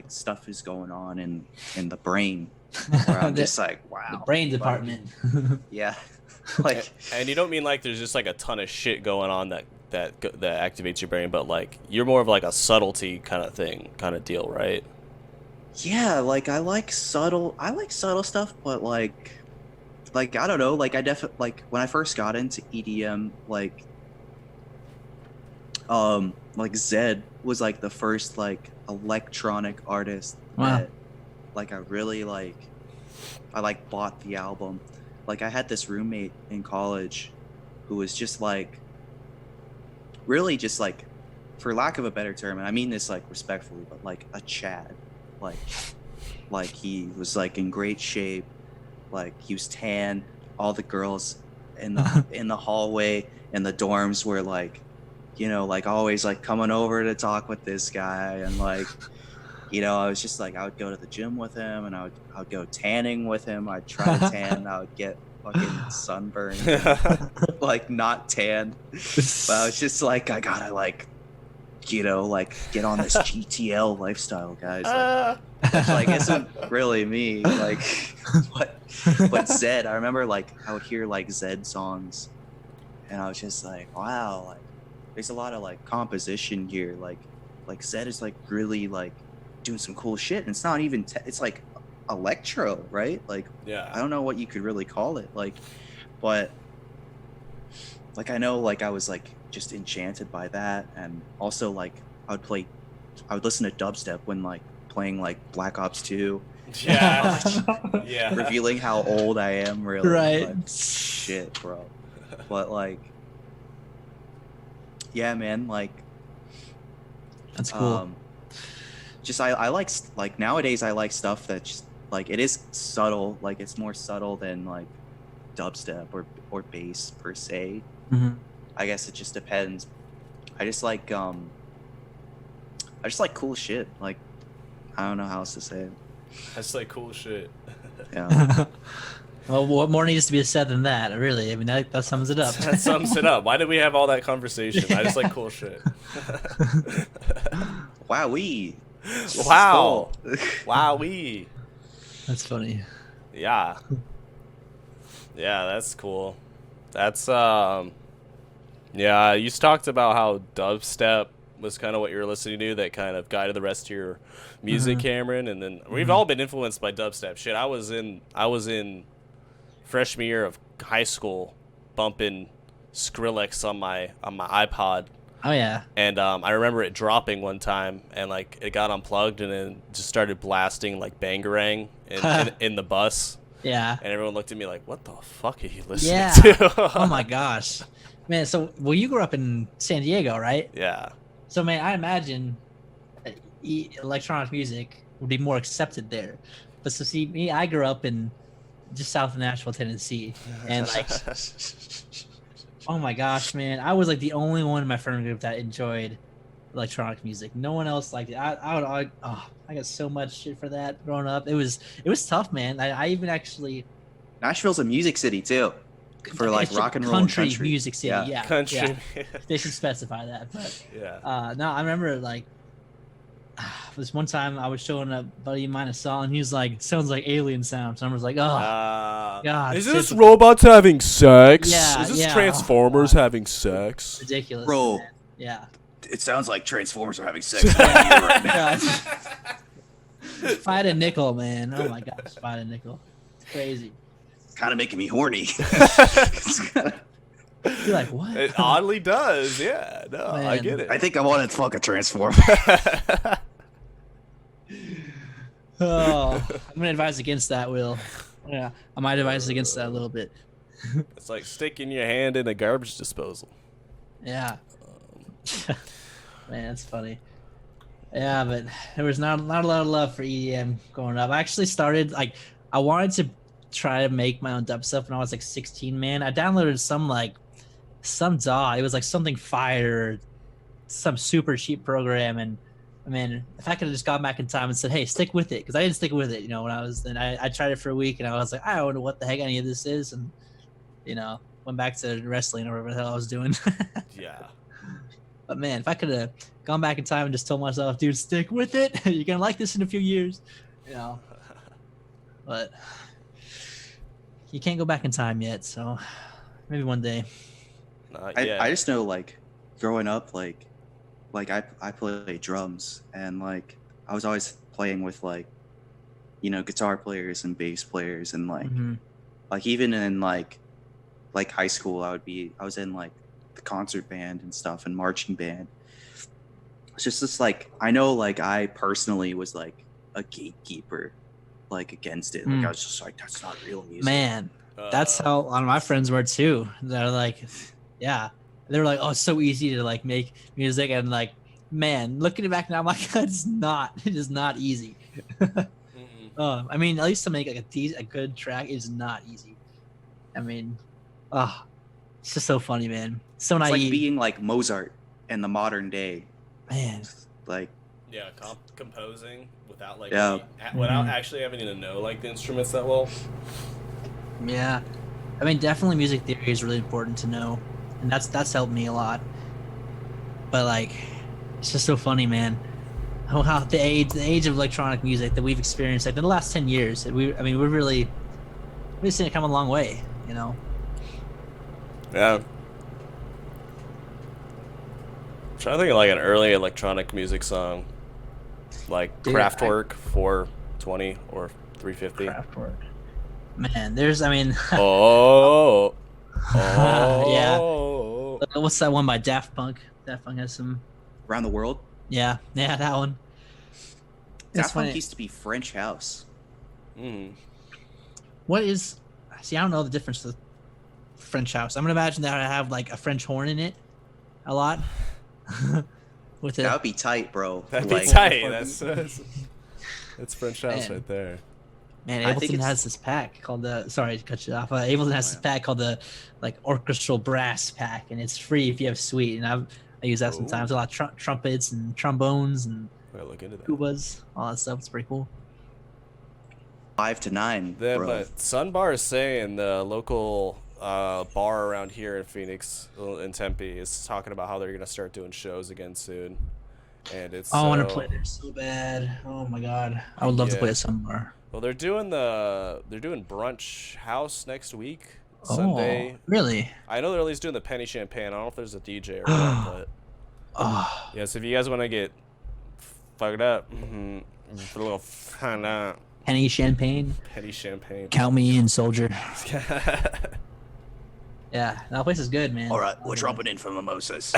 stuff is going on in the brain where I'm just like, wow, the brain department. like, yeah, like, and you don't mean like there's just like a ton of shit going on that activates your brain, but like you're more of like a subtlety kind of deal, right? Yeah, like I like subtle stuff, but like I don't know, like I definitely, like when I first got into EDM, like Zed was like the first like electronic artist that like I really like. I like bought the album. Like I had this roommate in college who was just like really just like, for lack of a better term, and I mean this like respectfully, but like a Chad. Like he was like in great shape, like he was tan. All the girls in the in the hallway in the dorms were like you know, like always like coming over to talk with this guy, and like, you know, I was just like, I would go to the gym with him, and I would go tanning with him. I'd try to tan. I would get fucking sunburned, and, like not tan. But I was just like, I gotta like, you know, like get on this GTL lifestyle, guys. Like, which like isn't really me. Like, but Zed, I remember like I would hear like Zed songs, and I was just like, wow, like there's a lot of like composition here. Like Zed is like really like doing some cool shit, and it's not even it's like electro, right? Like, Yeah. I don't know what you could really call it, like, but like I know like I was like just enchanted by that, and also like I would listen to dubstep when like playing like Black Ops 2, Yeah. Yeah. revealing how old I am, really. Right. Like, shit, bro. But like, yeah, man, like, That's cool. just I like nowadays I like stuff that's like it is subtle, like it's more subtle than like dubstep or bass per se. Hmm. I guess it just depends. I just like cool shit. Like, I don't know how else to say it. That's like cool shit. Yeah. Well, what more needs to be said than that? Really, I mean that sums it up. That sums it up. Why did we have all that conversation? I just like cool shit. Wowee. Wow. Wowee. That's funny. Yeah. Yeah, that's cool. That's yeah, you talked about how dubstep was kind of what you were listening to that kind of guided the rest of your music, Cameron, and then we've all been influenced by dubstep. Shit, I was in freshman year of high school bumping Skrillex on my iPod. Oh yeah. And I remember it dropping one time, and like it got unplugged, and then just started blasting like Bangarang in the bus. Yeah. And everyone looked at me like, "What the fuck are you listening Yeah. to?" Oh my gosh, man. So, well, you grew up in San Diego, right? Yeah. So, man, I imagine electronic music would be more accepted there. But so, see, me, I grew up in just south of Nashville, Tennessee, and like, oh my gosh, man, I was like the only one in my friend group that enjoyed electronic music. No one else liked it. I got so much shit for that growing up. It was tough, man. I even actually Nashville's a music city too, for like it's rock and roll and country music city. Yeah, Country. yeah. They should specify that, but. Yeah. No, I remember like this one time I was showing a buddy of mine a song, and he was like, "Sounds like alien sounds." And I was like, "Oh, God, Is this typical. robots having sex? Yeah, Is this yeah. Transformers having sex? Ridiculous, Bro. man." Yeah. It sounds like Transformers are having sex with you right now. God. If I had a nickel, man. Oh my gosh, if I had a nickel, it's crazy. Kind of making me horny. You're like, what? It oddly does. Yeah. No, I Man. get it. I think I want to fuck a Transformer. Oh, I'm gonna advise against that, Will. Yeah, I might advise against that a little bit. It's like sticking your hand in a garbage disposal. Yeah. Man, that's funny. Yeah, but there was not a lot of love for EDM growing up. I actually started I wanted to try to make my own dub stuff when I was like 16. Man, I downloaded some DAW. It was like something fire, some super cheap program, and I mean, if I could have just gone back in time and said, "Hey, stick with it," because I didn't stick with it. You know, when I was then I tried it for a week, and I was like, I don't know what the heck any of this is, and you know, went back to wrestling or whatever the hell I was doing. Yeah. But man, if I could have gone back in time and just told myself, dude, stick with it. You're gonna like this in a few years, you know. But you can't go back in time yet, so maybe one day. Not yet. I just know like growing up like I play drums, and like I was always playing with like, you know, guitar players and bass players, and like Mhm. like even in like high school I was in like the concert band and stuff and marching band. It's just like I know like I personally was like a gatekeeper like against it. Like I was just like, that's not real music. Man, that's how a lot of my friends were too. They're like, yeah, they were like, oh, it's so easy to like make music, and like, man, looking it back now, I'm like, it is not easy. I mean, at least to make like a good track is not easy. I mean, it's just so funny, man. So It's naive. like being like Mozart. in the modern day. Man, Like, Yeah, composing without like Yeah. without actually having to know like the instruments that well. yeah. I mean, definitely music theory is really important to know, and that's helped me a lot. But like, it's just so funny, man. How the age of electronic music that we've experienced, like in the last 10 years, I mean, we've seen it come a long way, you know. Yeah. I'm trying to think of like an early electronic music song, like Dude, Kraftwerk 420 or 350. Kraftwerk. Man, there's, I mean, Oh, yeah. oh. What's that one by Daft Punk? Daft Punk has some. around the world. Yeah, that one. It's Daft Punk funny. used to be French house. Mm. What is? See, I don't know the difference with French house. I'm gonna imagine that I have like a French horn in it, a lot. With That it. would be tight, bro. That'd be Like, tight. That's French house Man. right there. Man, I think Ableton it's- has this pack called the. Sorry to cut you off. Ableton has this pack called the like orchestral brass pack, and it's free if you have Suite. And I use that sometimes. A lot of trumpets and trombones and I gotta look into that. tubas, all that stuff. It's pretty cool. 5 to 9, Then, bro. but Sunbar is saying the local bar around here in Phoenix, in Tempe, is talking about how they're gonna start doing shows again soon, and it's. Oh, I want to play there so bad. Oh my god, I would love to play Yeah. it somewhere. Well, they're doing brunch house next week, Sunday. Oh, really? I know they're at least doing the Penny Champagne. I don't know if there's a DJ or what, but Oh, yeah. So if you guys want to get fucked up, a little fun out, Penny Champagne. Penny Champagne. Count me in, soldier. Yeah, that place is good, man. All right, we're dropping in for mimosas.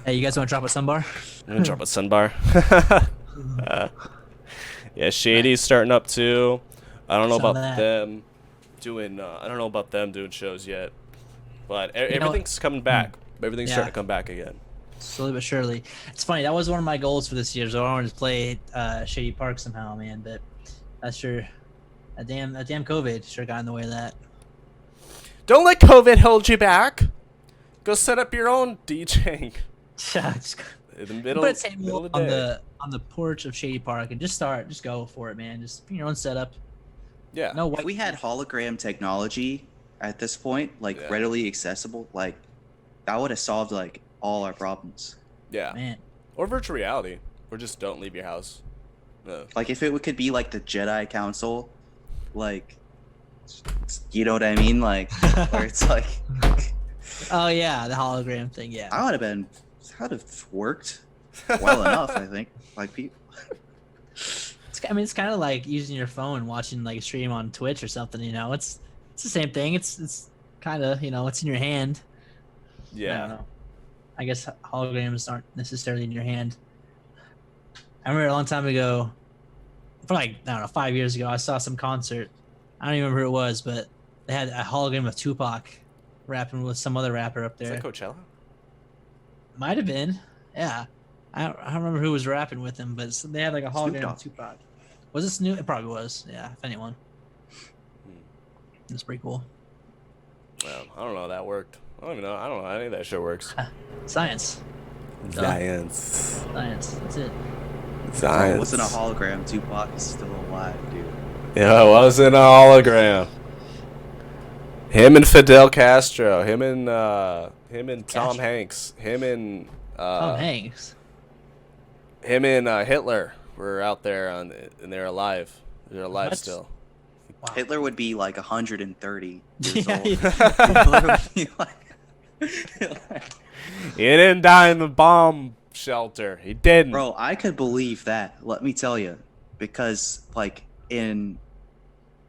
Hey, you guys want to drop a sunbar? I'm gonna drop a Sunbar. Yeah, Shady's starting up too. I don't know Saw about that. them doing. I don't know about them doing shows yet, but know- everything's coming back. Everything's Yeah. starting to come back again. Slowly but surely. It's funny. That was one of my goals for this year. So I wanted to play Shady Park somehow, man. But that's sure. That damn COVID sure got in the way of that. Don't let COVID hold you back. Go set up your own DJing Just in the middle, put a table middle of the on day. the porch of Shady Park and just go for it, man. Just bring your own setup. Yeah. No If white. we had hologram technology at this point, like Yeah. readily accessible, like that would have solved like all our problems. Yeah. Man. Or virtual reality, or just don't leave your house. No. Like if it could be like the Jedi Council, like, you know what I mean? Like, where it's like, Oh yeah, the hologram thing. Yeah. I would have worked well enough, I think. Like people. It's kind of like using your phone and watching like a stream on Twitch or something. You know, it's the same thing. It's kind of, you know, it's in your hand. I don't Yeah. know. I guess holograms aren't necessarily in your hand. I remember a long time ago, for like, I don't know, 5 years ago, I saw some concert. I don't even remember who it was, but they had a hologram of Tupac rapping with some other rapper up Is there. that Coachella? Might have been. Yeah. I don't remember who was rapping with him, but they had like a hologram Dogg. of Tupac. Was it Snoop? It probably was. Yeah, if anyone. Hmm. It's pretty cool. Well, I don't know how that worked. I don't even know. I don't know. I think that shit works. Science. Science. Science. That's it. It Science. wasn't a hologram. Tupac is still alive, dude. Yeah, it wasn't a hologram. Him and Fidel Castro. Him and Tom Castro. Hanks. Him and Tom Hanks. him and Hitler were out there and they're alive. They're alive What? still. Wow. Hitler would be like 130 years Yeah, old. he- Hitler would be like- He didn't die in the bomb shelter. He didn't. Bro, I could believe that. Let me tell you, because like in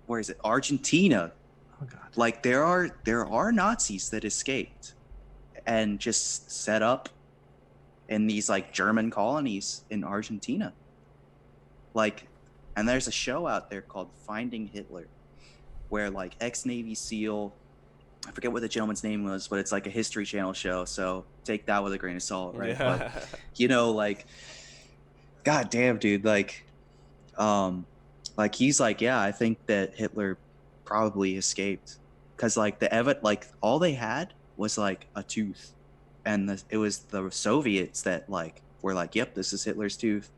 where is it? Argentina. Oh god. Like there are Nazis that escaped and just set up in these like German colonies in Argentina. Like, and there's a show out there called Finding Hitler, where like ex-Navy SEAL, I forget what the gentleman's name was, but it's like a History Channel show, so take that with a grain of salt, right? But Yeah. you know, like, god damn, dude, like he's like, yeah, I think that Hitler probably escaped because like like all they had was like a tooth, and it was the Soviets that like were like, "Yep, this is Hitler's tooth."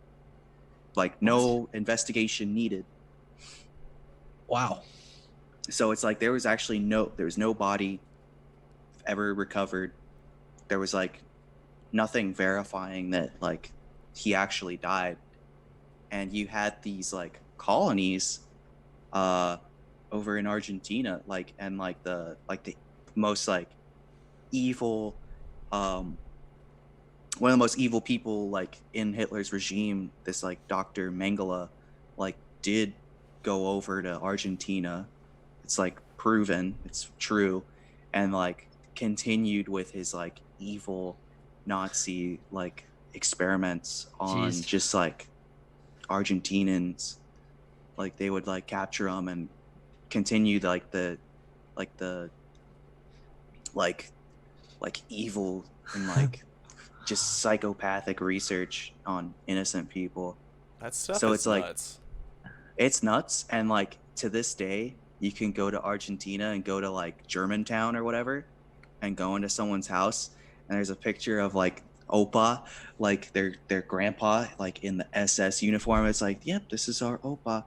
Like no investigation needed. Wow. So it's like there was no body ever recovered. There was like nothing verifying that like he actually died. And you had these like colonies over in Argentina, like, and like the most like evil one of the most evil people like in Hitler's regime, this like Dr. Mengele, like did go over to Argentina. It's like proven, it's true, and like continued with his like evil Nazi like experiments on Jeez. just like Argentinians. Like they would like capture them and continue the evil and like just psychopathic research on innocent people. That stuff So is it's like nuts. it's nuts. And like to this day you can go to Argentina and go to like Germantown or whatever and go into someone's house and there's a picture of like Opa, like their grandpa, like in the SS uniform. It's like, yep, this is our Opa.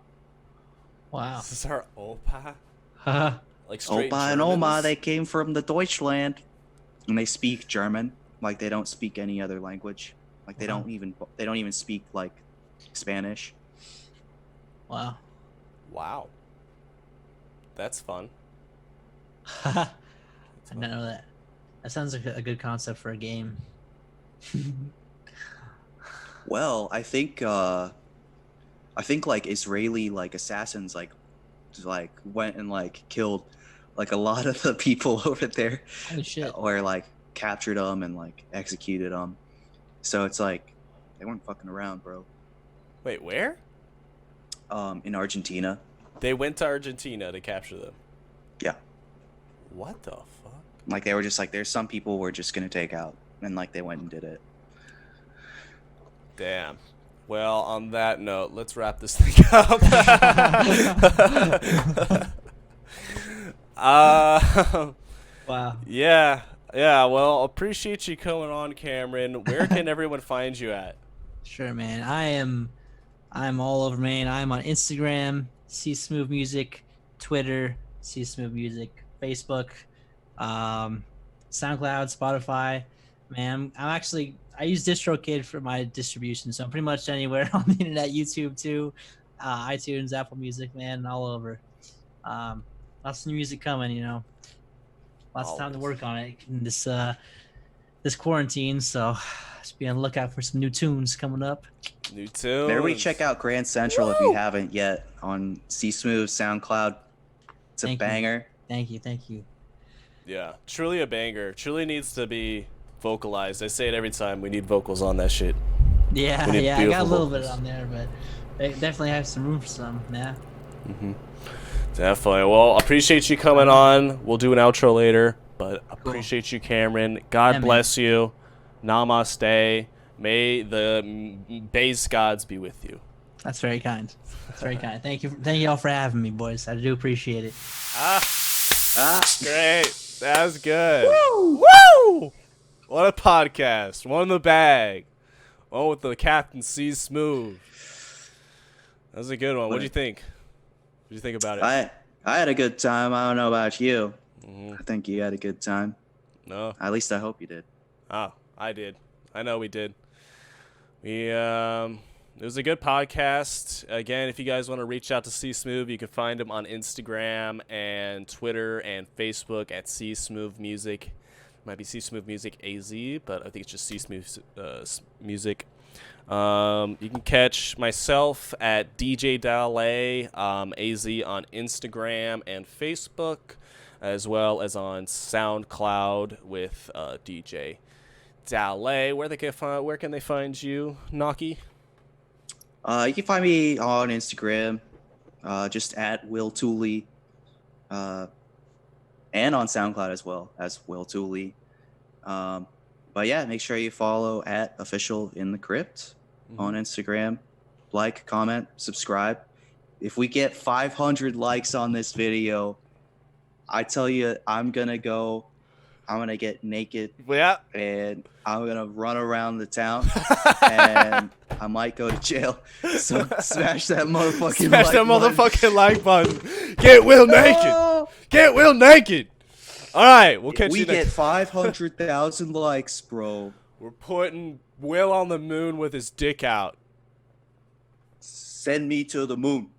Wow. This is our Opa. Haha. Like straight Opa and Oma, Germans? they came from the Deutschland, and they speak German. Like they don't speak any other language. Like they Wow. don't even speak like Spanish. Wow. Wow. That's fun. I didn't know that. That sounds like a good concept for a game. Well, I think like Israeli like assassins like went and like killed like a lot of the people over there, Holy shit. or like captured them and like executed them. So it's like they weren't fucking around, bro. Wait, where? In Argentina. They went to Argentina to capture them. Yeah. What the fuck? Like they were just like, there's some people we're just gonna take out, and like they went and did it. Damn. Well, on that note, let's wrap this thing up. Wow. Yeah. Yeah, well, appreciate you coming on, Cameron. Where can everyone find you at? Sure, man. I'm all over, man. I'm on Instagram, see Smoov Music, Twitter, see Smoov Music, Facebook, SoundCloud, Spotify. Man, I use DistroKid for my distribution, so I'm pretty much anywhere on the internet, YouTube too, iTunes, Apple Music, man, all over. Lots of new music coming, you know. Lots of time to work on it in this quarantine, so just be on the lookout for some new tunes coming up. New tunes. Everybody check out Grand Central if you haven't yet on C Smoov SoundCloud. It's a Thank you. banger. Thank you. Yeah, truly a banger. Truly needs to be vocalized. I say it every time. We need vocals on that shit. Yeah, We need I got a beautiful little bit vocals. on there, but they definitely have some room for some. Yeah. Definitely. Well, appreciate you coming on. We'll do an outro later, but appreciate you, Cameron. God Yeah, man. bless you. Namaste. May the base gods be with you. That's very kind. That's very kind. Thank you all for having me, boys. I do appreciate it. Great. That was good. Woo! What a podcast. One in the bag. One with the Captain C Smoov. That was a good one. What'd you think? What'd you think about it? I had a good time. I don't know about you. I think you had a good time. No. At least I hope you did. Oh, I did. I know we did. It was a good podcast. Again, if you guys want to reach out to C Smoov, you can find him on Instagram and Twitter and Facebook at C Smoov Music. Might be C Smoov Music AZ, but I think it's just C Smoov Music. You can catch myself at DJ Dale AZ on Instagram and Facebook, as well as on SoundCloud with DJ Dale. Where can they find you, Naki? You can find me on Instagram, just at Will Tooley, and on SoundCloud as well as Will Tooley. But yeah, make sure you follow at Official in the Crypt on Instagram. Like, comment, subscribe. If we get 500 likes on this video, I tell you, I'm gonna go I'm gonna get naked Yeah. and I'm gonna run around the town and I might go to jail. So smash that motherfucking Smash like that button. motherfucking like button. Get Will naked. Oh! Get Will naked. All right, we'll catch We you get next. 500,000 likes, bro. We're putting Will on the moon with his dick out. Send me to the moon.